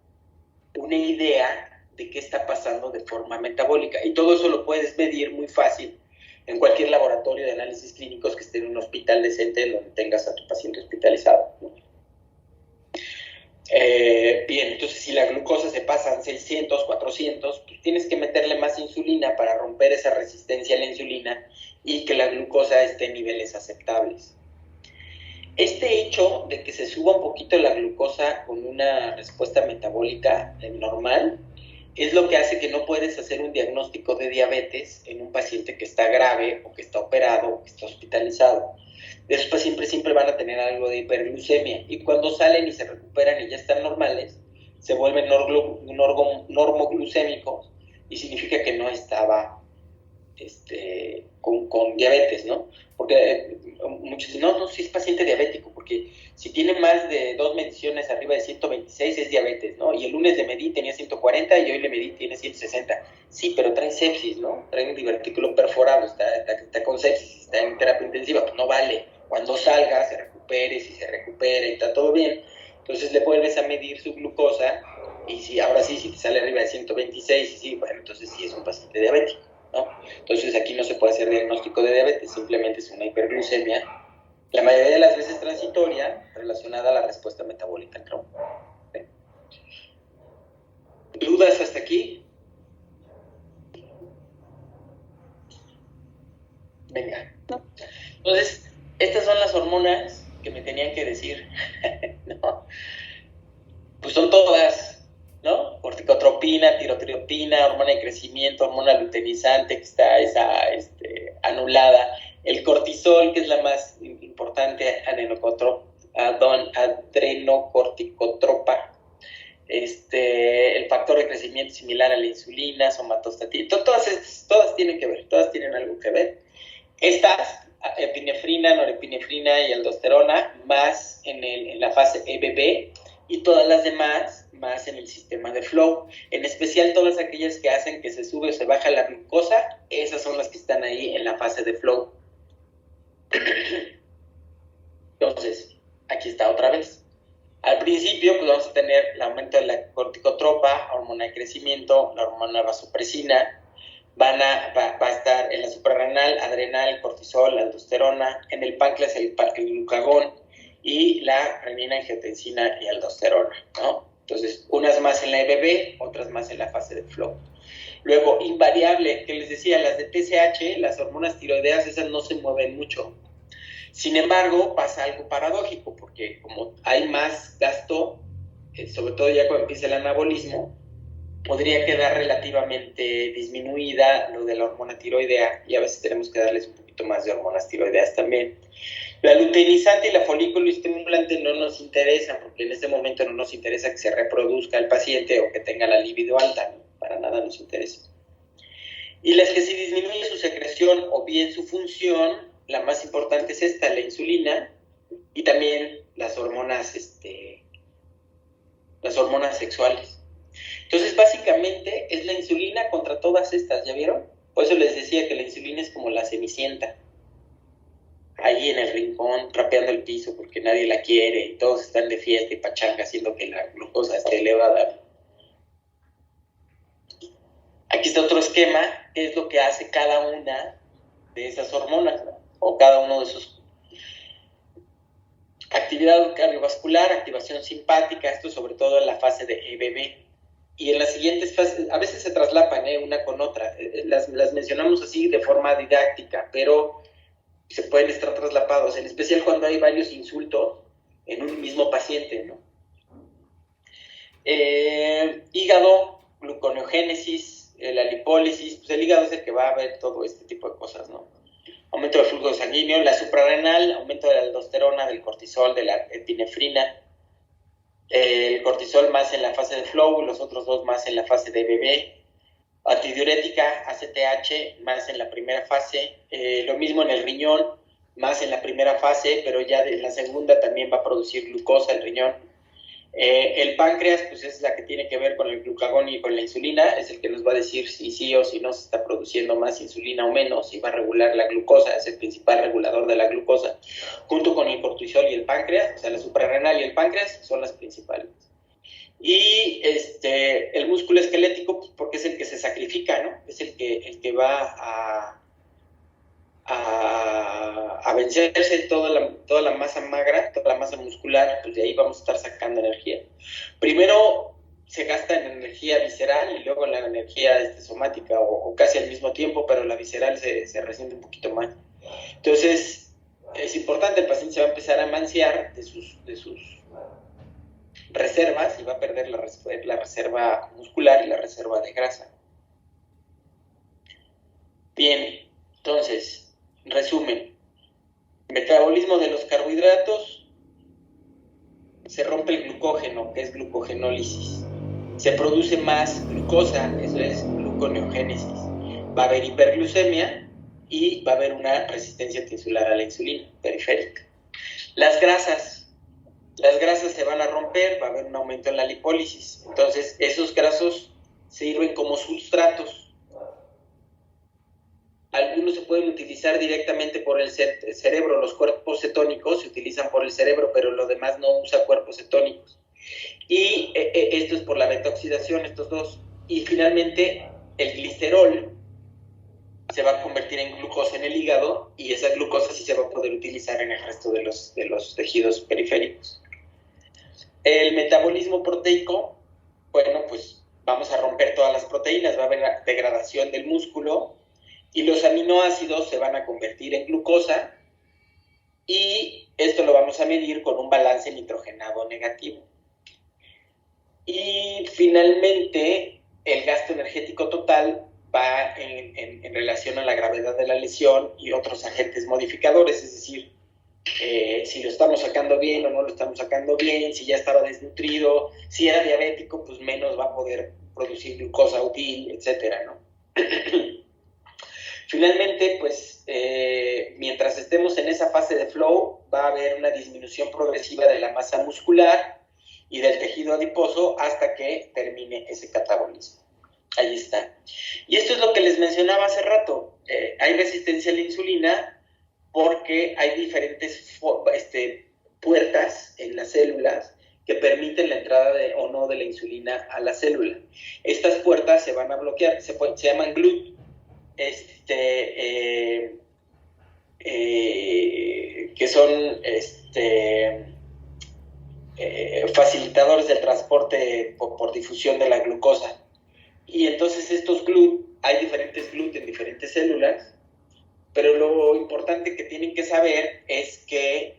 Speaker 1: una idea de qué está pasando de forma metabólica. Y todo eso lo puedes medir muy fácil en cualquier laboratorio de análisis clínicos que esté en un hospital decente donde tengas a tu paciente hospitalizado, ¿no? Bien, entonces si la glucosa se pasa en 600, 400, pues tienes que meterle más insulina para romper esa resistencia a la insulina y que la glucosa esté en niveles aceptables. Este hecho de que se suba un poquito la glucosa con una respuesta metabólica normal es lo que hace que no puedes hacer un diagnóstico de diabetes en un paciente que está grave o que está operado o que está hospitalizado. Esos pacientes siempre van a tener algo de hiperglucemia y cuando salen y se recuperan y ya están normales, se vuelven normoglucémicos y significa que no estaba con diabetes, ¿no? Porque muchos dicen, no, si es paciente diabético, porque si tiene más de 2 mediciones arriba de 126 es diabetes, ¿no? Y el lunes le medí, tenía 140 y hoy le medí, tiene 160. Sí, pero trae sepsis, ¿no? Trae un divertículo perforado, está con sepsis, está en terapia intensiva, pues no vale. Cuando salga, se recupere, si se recupera y está todo bien, entonces le vuelves a medir su glucosa y si ahora sí, si te sale arriba de 126, y sí, bueno, entonces sí es un paciente diabético, ¿no? Entonces aquí no se puede hacer diagnóstico de diabetes, simplemente es una hiperglucemia, la mayoría de las veces transitoria, relacionada a la respuesta metabólica al trauma. ¿Sí? ¿Dudas hasta aquí? Venga. Entonces, estas son las hormonas que me tenían que decir, ¿no? Pues son todas, ¿no? Corticotropina, tirotriopina, hormona de crecimiento, hormona luteinizante, que está anulada. El cortisol, que es la más importante, adrenocorticotropa. El factor de crecimiento similar a la insulina, somatostatina. Todas tienen que ver, todas tienen algo que ver. Estas, epinefrina, norepinefrina y aldosterona, más en la fase EBB, y todas las demás más en el sistema de flow, en especial todas aquellas que hacen que se sube o se baja la glucosa, esas son las que están ahí en la fase de flow. Entonces, aquí está otra vez. Al principio, pues vamos a tener el aumento de la corticotropa, hormona de crecimiento, la hormona vasopresina, va a estar en la suprarrenal, adrenal, cortisol, aldosterona, en el páncreas el glucagón y la renina, angiotensina y aldosterona, ¿no? Entonces, unas más en la EBB, otras más en la fase de flow. Luego, invariable, que les decía, las de TSH, las hormonas tiroideas, esas no se mueven mucho. Sin embargo, pasa algo paradójico, porque como hay más gasto, sobre todo ya cuando empieza el anabolismo, podría quedar relativamente disminuida lo de la hormona tiroidea y a veces tenemos que darles un poquito más de hormonas tiroideas también. La luteinizante y la folículo estimulante no nos interesan porque en este momento no nos interesa que se reproduzca el paciente o que tenga la libido alta, ¿no? para nada nos interesa. Y las que sí disminuye su secreción o bien su función, la más importante es esta, la insulina, y también las hormonas sexuales. Entonces, básicamente, es la insulina contra todas estas, ¿ya vieron? Por eso les decía que la insulina es como la cenicienta, ahí en el rincón, trapeando el piso porque nadie la quiere, y todos están de fiesta y pachanga haciendo que la glucosa esté elevada. Aquí está otro esquema, que es lo que hace cada una de esas hormonas, ¿no? O cada uno de sus... Actividad cardiovascular, activación simpática, esto sobre todo en la fase de EBB. Y en las siguientes fases, a veces se traslapan una con otra, las mencionamos así de forma didáctica, pero se pueden estar traslapados, en especial cuando hay varios insultos en un mismo paciente, ¿no? Hígado, gluconeogénesis, la lipólisis, pues el hígado es el que va a ver todo este tipo de cosas, ¿no? Aumento del flujo sanguíneo, la suprarrenal, aumento de la aldosterona, del cortisol, de la epinefrina, el cortisol más en la fase de flow, los otros dos más en la fase de bebé, antidiurética, ACTH, más en la primera fase, lo mismo en el riñón, más en la primera fase, pero ya en la segunda también va a producir glucosa el riñón. El páncreas, pues es la que tiene que ver con el glucagón y con la insulina, es el que nos va a decir si sí o si no se está produciendo más insulina o menos, y va a regular la glucosa, es el principal regulador de la glucosa, junto con el cortisol y el páncreas, o sea, la suprarrenal y el páncreas son las principales. Y el músculo esquelético, pues porque es el que se sacrifica, ¿no? Es el que va a vencerse toda la masa magra, toda la masa muscular, pues de ahí vamos a estar sacando energía. Primero se gasta en energía visceral y luego en la energía somática, o casi al mismo tiempo, pero la visceral se resiente un poquito más. Entonces, es importante, el paciente se va a empezar a emanciar de sus reservas y va a perder la reserva muscular y la reserva de grasa. Bien, entonces, resumen, metabolismo de los carbohidratos, se rompe el glucógeno, que es glucogenólisis, se produce más glucosa, eso es gluconeogénesis, va a haber hiperglucemia y va a haber una resistencia tisular a la insulina periférica. Las grasas se van a romper, va a haber un aumento en la lipólisis, entonces esos grasos sirven como sustratos. Algunos se pueden utilizar directamente por el cerebro, los cuerpos cetónicos se utilizan por el cerebro, pero lo demás no usa cuerpos cetónicos. Y esto es por la beta-oxidación, estos dos. Y finalmente, el glicerol se va a convertir en glucosa en el hígado, y esa glucosa sí se va a poder utilizar en el resto de los tejidos periféricos. El metabolismo proteico, bueno, pues vamos a romper todas las proteínas, va a haber degradación del músculo, y los aminoácidos se van a convertir en glucosa, y esto lo vamos a medir con un balance nitrogenado negativo. Y finalmente, el gasto energético total va en relación a la gravedad de la lesión y otros agentes modificadores, es decir, si lo estamos sacando bien o no lo estamos sacando bien, si ya estaba desnutrido, si era diabético, pues menos va a poder producir glucosa útil, etcétera, ¿no? Finalmente, pues, mientras estemos en esa fase de flow, va a haber una disminución progresiva de la masa muscular y del tejido adiposo hasta que termine ese catabolismo. Ahí está. Y esto es lo que les mencionaba hace rato. Hay resistencia a la insulina porque hay diferentes puertas en las células que permiten la entrada o no de la insulina a la célula. Estas puertas se van a bloquear, se llaman GLUT. Que son facilitadores del transporte por difusión de la glucosa. Y entonces estos GLUT, hay diferentes GLUT en diferentes células, pero lo importante que tienen que saber es que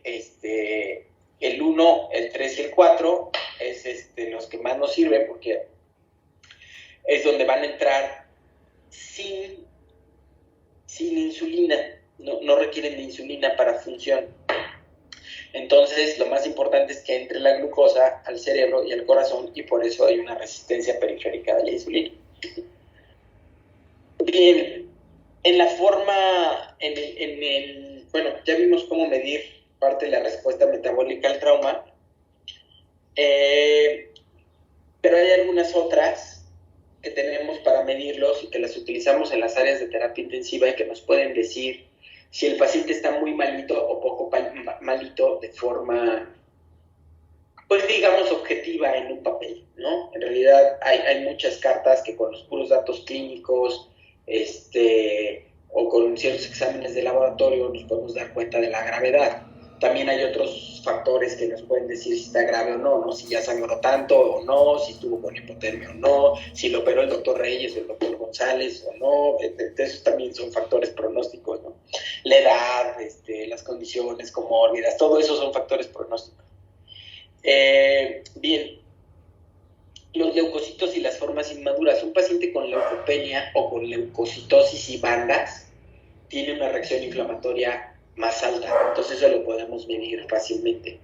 Speaker 1: el 1, el 3 y el 4 es los que más nos sirven, porque es donde van a entrar sin insulina, no requieren de insulina para función. Entonces, lo más importante es que entre la glucosa al cerebro y al corazón, y por eso hay una resistencia periférica de la insulina. Bien, en la forma, bueno, ya vimos cómo medir parte de la respuesta metabólica al trauma, pero hay algunas otras que tenemos para medirlos y que las utilizamos en las áreas de terapia intensiva y que nos pueden decir si el paciente está muy malito o poco malito de forma, pues digamos, objetiva en un papel, ¿no? En realidad hay muchas cartas que con los puros datos clínicos, o con ciertos exámenes de laboratorio nos podemos dar cuenta de la gravedad. También hay otros factores que nos pueden decir si está grave o no, ¿no? Si ya sangró tanto o no, si estuvo con hipotermia o no, si lo operó el doctor Reyes o el doctor González o no. Esos también son factores pronósticos, ¿no? La edad, las condiciones comórbidas, todo eso son factores pronósticos. Bien, los leucocitos y las formas inmaduras. Un paciente con leucopenia o con leucocitosis y bandas tiene una reacción inflamatoria más alta, entonces eso lo podemos medir fácilmente.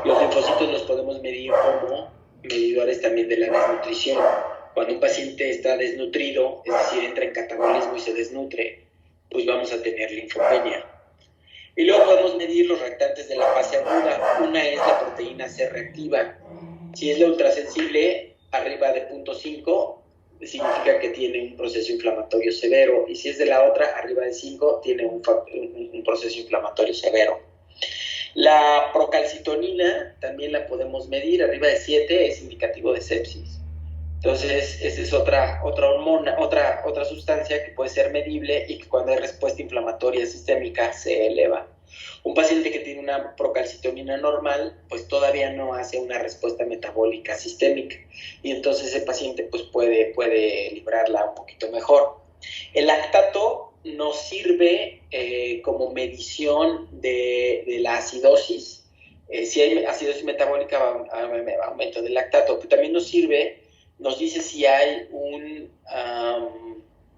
Speaker 1: Los linfocitos los podemos medir como medidores también de la desnutrición. Cuando un paciente está desnutrido, es decir, entra en catabolismo y se desnutre, pues vamos a tener linfopenia. Y luego podemos medir los reactantes de la fase aguda. Una es la proteína C reactiva. Si es la ultrasensible, arriba de 0.5, significa que tiene un proceso inflamatorio severo, y si es de la otra, arriba de 5, tiene un proceso inflamatorio severo. La procalcitonina también la podemos medir, arriba de 7 es indicativo de sepsis. Entonces, esa es otra hormona, otra sustancia que puede ser medible y que cuando hay respuesta inflamatoria sistémica se eleva. Un paciente que tiene una procalcitonina normal, pues todavía no hace una respuesta metabólica sistémica, y entonces ese paciente pues puede librarla un poquito mejor. El lactato nos sirve como medición de la acidosis. Si hay acidosis metabólica, aumento del lactato, pero también nos dice si hay un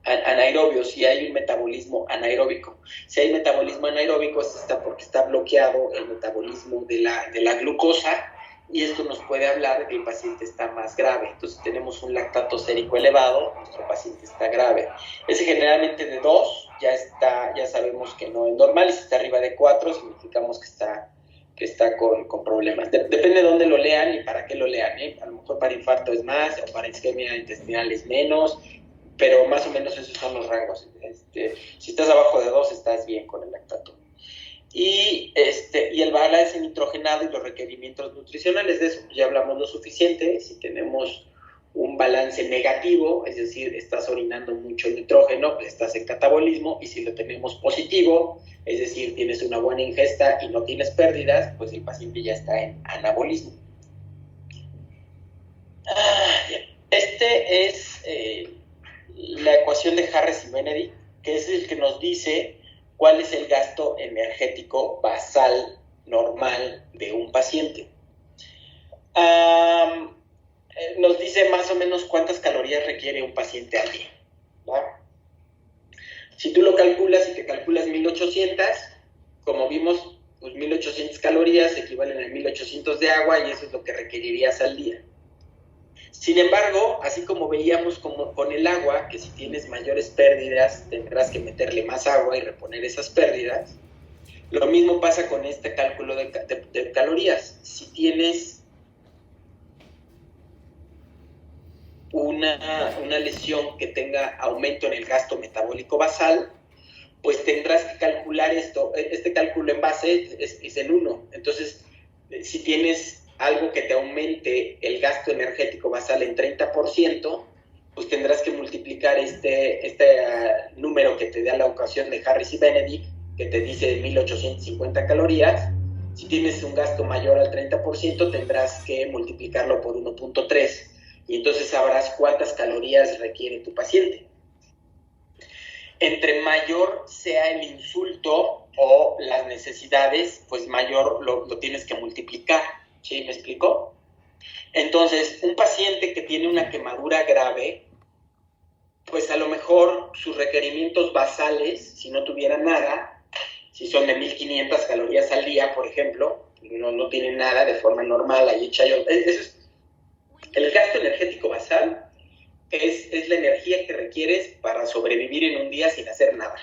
Speaker 1: anaerobio, si hay un metabolismo anaeróbico. Si hay metabolismo anaeróbico, esto está porque está bloqueado el metabolismo de la glucosa, y esto nos puede hablar de que el paciente está más grave. Entonces tenemos un lactato sérico elevado, nuestro paciente está grave. Ese generalmente de 2 ya sabemos que no es normal, y si está arriba de 4 significamos que está con problemas. Depende de dónde lo lean y para qué lo lean, ¿eh? A lo mejor para infarto es más, o para isquemia intestinal es menos, pero más o menos esos son los rangos. Si estás abajo de 2, estás bien con el lactato. Y el balance nitrogenado y los requerimientos nutricionales, de eso ya hablamos lo suficiente. Si tenemos un balance negativo, es decir, estás orinando mucho nitrógeno, pues estás en catabolismo, y si lo tenemos positivo, es decir, tienes una buena ingesta y no tienes pérdidas, pues el paciente ya está en anabolismo. Es la ecuación de Harris y Benedict, que es el que nos dice cuál es el gasto energético basal normal de un paciente. Nos dice más o menos cuántas calorías requiere un paciente al día, ¿va? Si tú lo calculas y te calculas 1800, como vimos, pues 1800 calorías equivalen a 1800 de agua, y eso es lo que requerirías al día. Sin embargo, así como veíamos con el agua, que si tienes mayores pérdidas tendrás que meterle más agua y reponer esas pérdidas, lo mismo pasa con este cálculo de calorías. Si tienes una lesión que tenga aumento en el gasto metabólico basal, pues tendrás que calcular esto. Este cálculo en base es en 1. Entonces, si tienes algo que te aumente el gasto energético basal en 30%, pues tendrás que multiplicar este número que te da la ecuación de Harris y Benedict, que te dice 1850 calorías. Si tienes un gasto mayor al 30%, tendrás que multiplicarlo por 1.3, y entonces sabrás cuántas calorías requiere tu paciente. Entre mayor sea el insulto o las necesidades, pues mayor lo tienes que multiplicar. ¿Sí me explico? Entonces, un paciente que tiene una quemadura grave, pues a lo mejor sus requerimientos basales, si no tuviera nada, si son de 1500 calorías al día, por ejemplo, no tienen nada de forma normal, ahí eso es el gasto energético basal, es la energía que requieres para sobrevivir en un día sin hacer nada.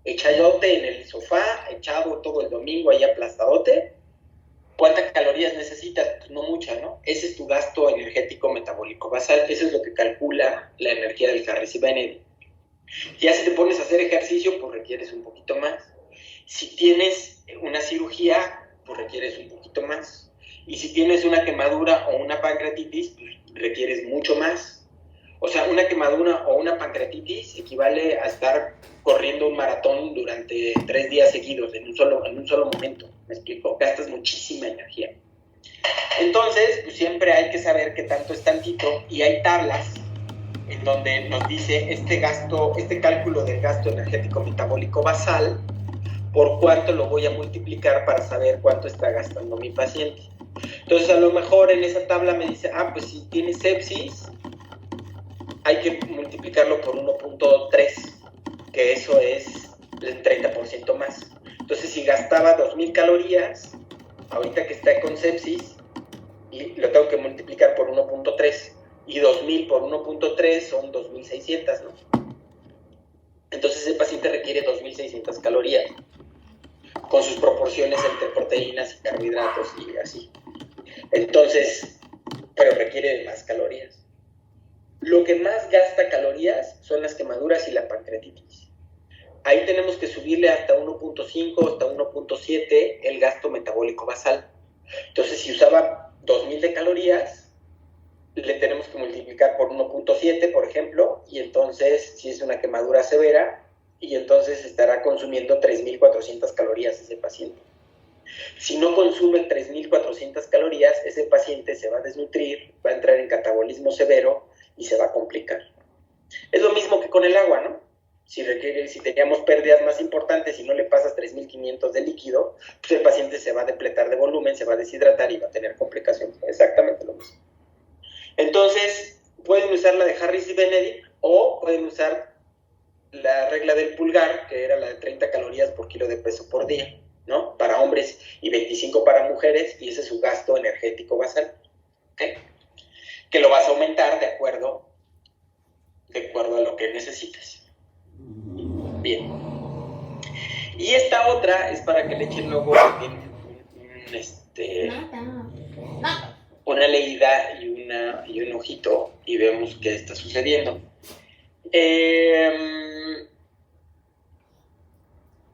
Speaker 1: Echadote en el sofá, echado todo el domingo ahí aplastadote. ¿Cuántas calorías necesitas? Pues no mucha, ¿no? Ese es tu gasto energético metabólico basal. Eso es lo que calcula la energía del Harris y Benedict. Ya si te pones a hacer ejercicio, pues requieres un poquito más. Si tienes una cirugía, pues requieres un poquito más. Y si tienes una quemadura o una pancreatitis, pues requieres mucho más. O sea, una quemadura o una pancreatitis equivale a estar corriendo un maratón durante 3 días seguidos, en un solo momento. ¿Me explico? Gastas muchísima energía. Entonces, pues siempre hay que saber qué tanto es tantito, y hay tablas en donde nos dice este cálculo del gasto energético metabólico basal, por cuánto lo voy a multiplicar para saber cuánto está gastando mi paciente. Entonces, a lo mejor en esa tabla me dice, pues si tiene sepsis, hay que multiplicarlo por 1.3, que eso es el 30% más. Entonces, si gastaba 2,000 calorías, ahorita que está con sepsis, y lo tengo que multiplicar por 1.3, y 2,000 por 1.3 son 2,600, ¿no? Entonces, ese paciente requiere 2,600 calorías, con sus proporciones entre proteínas y carbohidratos y así. Entonces, pero requiere más calorías. Lo que más gasta calorías son las quemaduras y la pancreatitis. Ahí tenemos que subirle hasta 1.5, hasta 1.7 el gasto metabólico basal. Entonces, si usaba 2,000 de calorías, le tenemos que multiplicar por 1.7, por ejemplo, y entonces, si es una quemadura severa, y entonces estará consumiendo 3,400 calorías ese paciente. Si no consume 3,400 calorías, ese paciente se va a desnutrir, va a entrar en catabolismo severo y se va a complicar. Es lo mismo que con el agua, ¿no? Si teníamos pérdidas más importantes y no le pasas 3,500 de líquido, pues el paciente se va a depletar de volumen, se va a deshidratar y va a tener complicaciones. Exactamente lo mismo. Entonces, pueden usar la de Harris y Benedict, o pueden usar la regla del pulgar, que era la de 30 calorías por kilo de peso por día, ¿no? Para hombres y 25 para mujeres, y ese es su gasto energético basal. ¿Okay? Que lo vas a aumentar de acuerdo a lo que necesites. Bien. Y esta otra es para que le echen luego una leída y un ojito y vemos qué está sucediendo.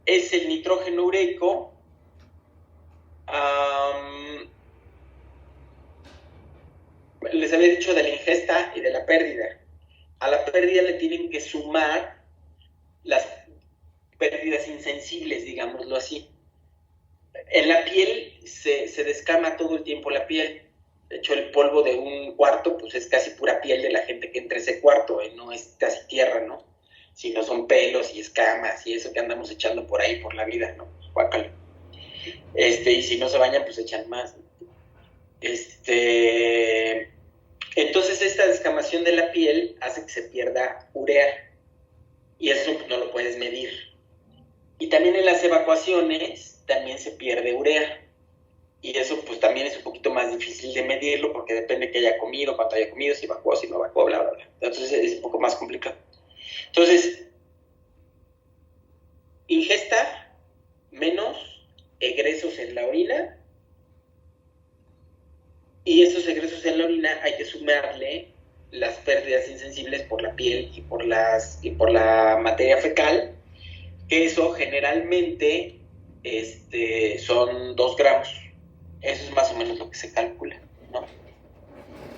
Speaker 1: Es el nitrógeno ureico. Les había dicho de la ingesta y de la pérdida. A la pérdida le tienen que sumar las pérdidas insensibles, digámoslo así. En la piel se descama todo el tiempo la piel. De hecho, el polvo de un cuarto, pues es casi pura piel de la gente que entra a ese cuarto, no es casi tierra, ¿no? Sino son pelos y escamas y eso que andamos echando por ahí por la vida, ¿no? Guácala. Y si no se bañan, pues echan más. Entonces, esta descamación de la piel hace que se pierda urea. Y eso no lo puedes medir. Y también en las evacuaciones también se pierde urea. Y eso pues también es un poquito más difícil de medirlo porque depende de qué haya comido, cuánto haya comido, si evacuó, si no evacuó, bla, bla, bla. Entonces es un poco más complicado. Entonces, ingesta menos egresos en la orina, y esos egresos en la orina hay que sumarle las pérdidas insensibles por la piel y por la materia fecal, que eso generalmente son 2 gramos. Eso es más o menos lo que se calcula, ¿no?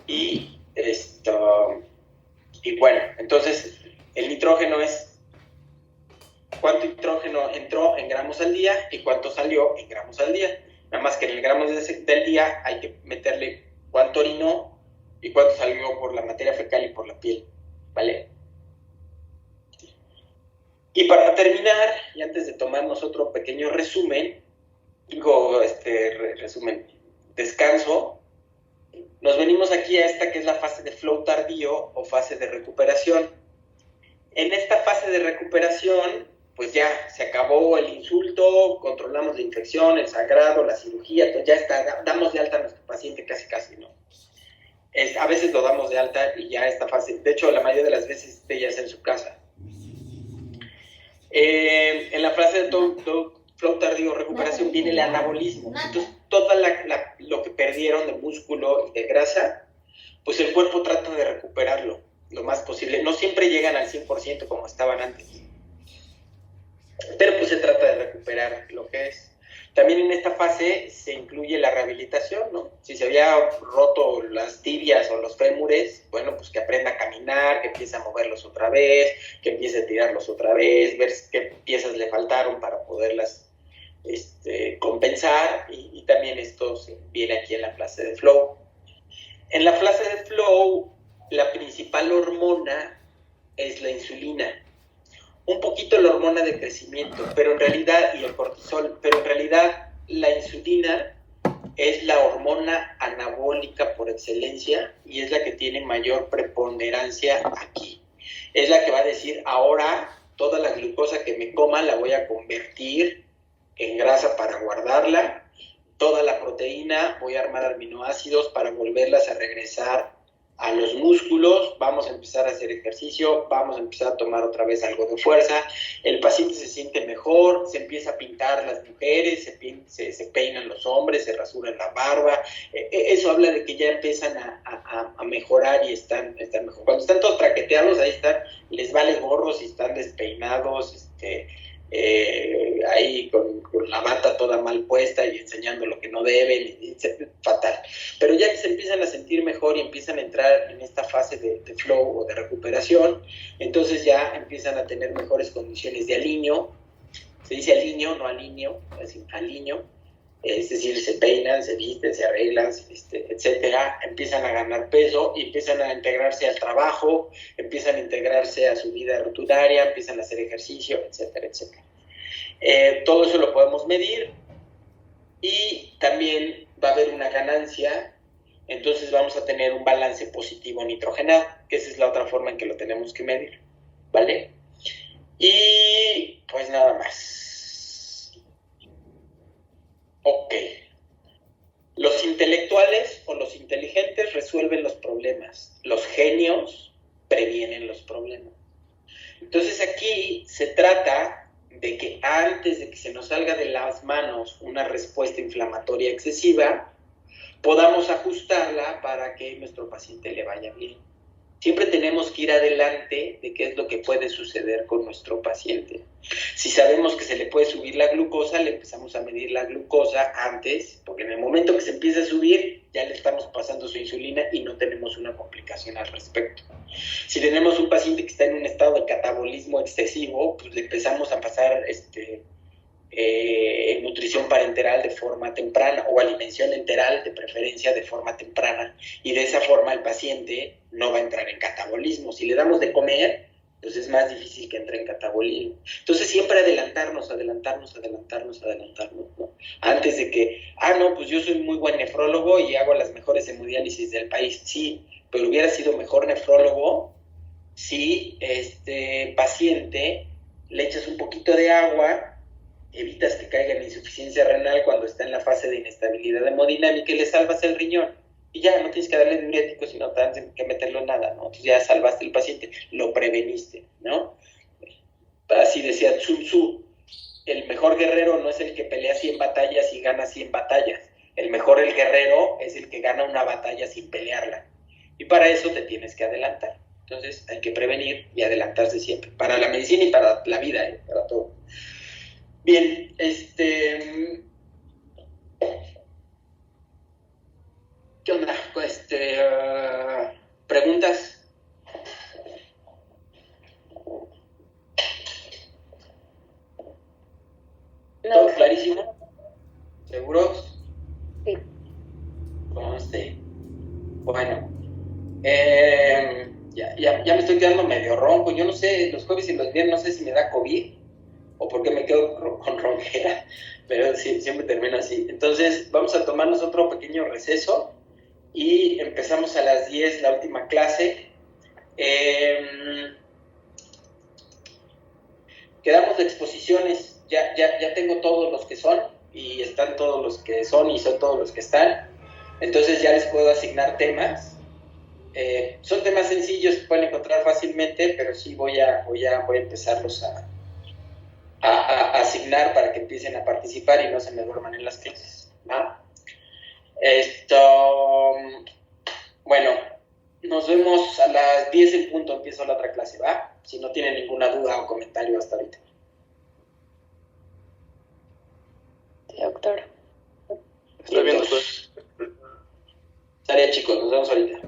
Speaker 1: Y bueno, entonces el nitrógeno es cuánto nitrógeno entró en gramos al día y cuánto salió en gramos al día. Nada más que en el gramo del día hay que meterle cuánto orinó y cuánto salió por la materia fecal y por la piel, ¿vale? Y para terminar, y antes de tomarnos otro pequeño resumen, descanso, nos venimos aquí a esta que es la fase de flow tardío o fase de recuperación. En esta fase de recuperación, pues ya se acabó el insulto, controlamos la infección, el sangrado, la cirugía, entonces ya está, damos de alta a nuestro paciente casi, ¿no? A veces lo damos de alta y ya está fácil. De hecho, la mayoría de las veces ya es en su casa. En la fase de flow tardío recuperación viene el anabolismo. Entonces, todo lo que perdieron de músculo y de grasa, pues el cuerpo trata de recuperarlo lo más posible. No siempre llegan al 100% como estaban antes, pero pues se trata de recuperar lo que es. También en esta fase se incluye la rehabilitación, ¿no? Si se había roto las tibias o los fémures, bueno, pues que aprenda a caminar, que empiece a moverlos otra vez, que empiece a tirarlos otra vez, ver qué piezas le faltaron para poderlas compensar, y también esto viene aquí en la fase de flow. En la fase de flow, la principal hormona es la insulina. Un poquito la hormona de crecimiento, pero en realidad, y el cortisol, pero en realidad la insulina es la hormona anabólica por excelencia y es la que tiene mayor preponderancia aquí. Es la que va a decir, ahora toda la glucosa que me coma la voy a convertir en grasa para guardarla, toda la proteína voy a armar aminoácidos para volverlas a regresar a los músculos, vamos a empezar a hacer ejercicio, vamos a empezar a tomar otra vez algo de fuerza, el paciente se siente mejor, se empieza a pintar las mujeres, se peinan los hombres, se rasuran la barba, eso habla de que ya empiezan a mejorar y están mejor. Cuando están todos traqueteados, ahí están, les vale gorro si están despeinados, ahí con la bata toda mal puesta y enseñando lo que no deben, fatal. Pero ya que se empiezan a sentir mejor y empiezan a entrar en esta fase de flow o de recuperación, entonces ya empiezan a tener mejores condiciones de aliño. Se dice aliño, no alineo, es decir, aliño. Es decir, se peinan, se visten, se arreglan, etcétera, empiezan a ganar peso y empiezan a integrarse al trabajo, empiezan a integrarse a su vida rutinaria, empiezan a hacer ejercicio, etcétera, etcétera. Todo eso lo podemos medir y también va a haber una ganancia, entonces vamos a tener un balance positivo nitrogenado, que esa es la otra forma en que lo tenemos que medir, ¿vale? Y pues nada más. Ok. Los intelectuales o los inteligentes resuelven los problemas. Los genios previenen los problemas. Entonces aquí se trata de que antes de que se nos salga de las manos una respuesta inflamatoria excesiva, podamos ajustarla para que nuestro paciente le vaya bien. Siempre tenemos que ir adelante de qué es lo que puede suceder con nuestro paciente. Si sabemos que se le puede subir la glucosa, le empezamos a medir la glucosa antes, porque en el momento que se empieza a subir, ya le estamos pasando su insulina y no tenemos una complicación al respecto. Si tenemos un paciente que está en un estado de catabolismo excesivo, pues le empezamos a pasar nutrición parenteral de forma temprana o alimentación enteral de preferencia de forma temprana, y de esa forma el paciente no va a entrar en catabolismo. Si le damos de comer, pues es más difícil que entre en catabolismo. Entonces siempre adelantarnos, ¿no? Antes de que, no, pues yo soy muy buen nefrólogo y hago las mejores hemodiálisis del país. Sí, pero hubiera sido mejor nefrólogo si paciente le echas un poquito de agua, evitas que caiga en insuficiencia renal cuando está en la fase de inestabilidad hemodinámica y le salvas el riñón. Y ya no tienes que darle diurético, sino tienes que meterlo en nada, ¿no? Entonces ya salvaste el paciente, lo preveniste, ¿no? Así decía Sun Tzu, el mejor guerrero no es el que pelea 100 batallas y gana 100 batallas. El guerrero es el que gana una batalla sin pelearla. Y para eso te tienes que adelantar. Entonces hay que prevenir y adelantarse siempre. Para la medicina y para la vida, para todo. Bien, ¿qué onda? ¿Preguntas?
Speaker 6: No.
Speaker 1: ¿Todo clarísimo? ¿Seguros?
Speaker 6: Sí.
Speaker 1: Conste. Bueno, ya me estoy quedando medio ronco. Yo no sé, los jueves y los viernes no sé si me da COVID o por qué me quedo con ronquera, pero sí, siempre termino así. Entonces vamos a tomarnos otro pequeño receso y empezamos a las 10 la última clase. Quedamos de exposiciones, ya tengo todos los que son y están todos los que son y son todos los que están. Entonces ya les puedo asignar temas Son temas sencillos que pueden encontrar fácilmente, pero sí voy a empezarlos a asignar para que empiecen a participar y no se me duerman en las clases, ¿va? Bueno, nos vemos a las 10 en punto, empiezo la otra clase, ¿va? Si no tienen ninguna duda o comentario hasta ahorita.
Speaker 4: Sí, doctor.
Speaker 8: Está bien, doctor.
Speaker 1: Estaría, chicos, nos vemos ahorita.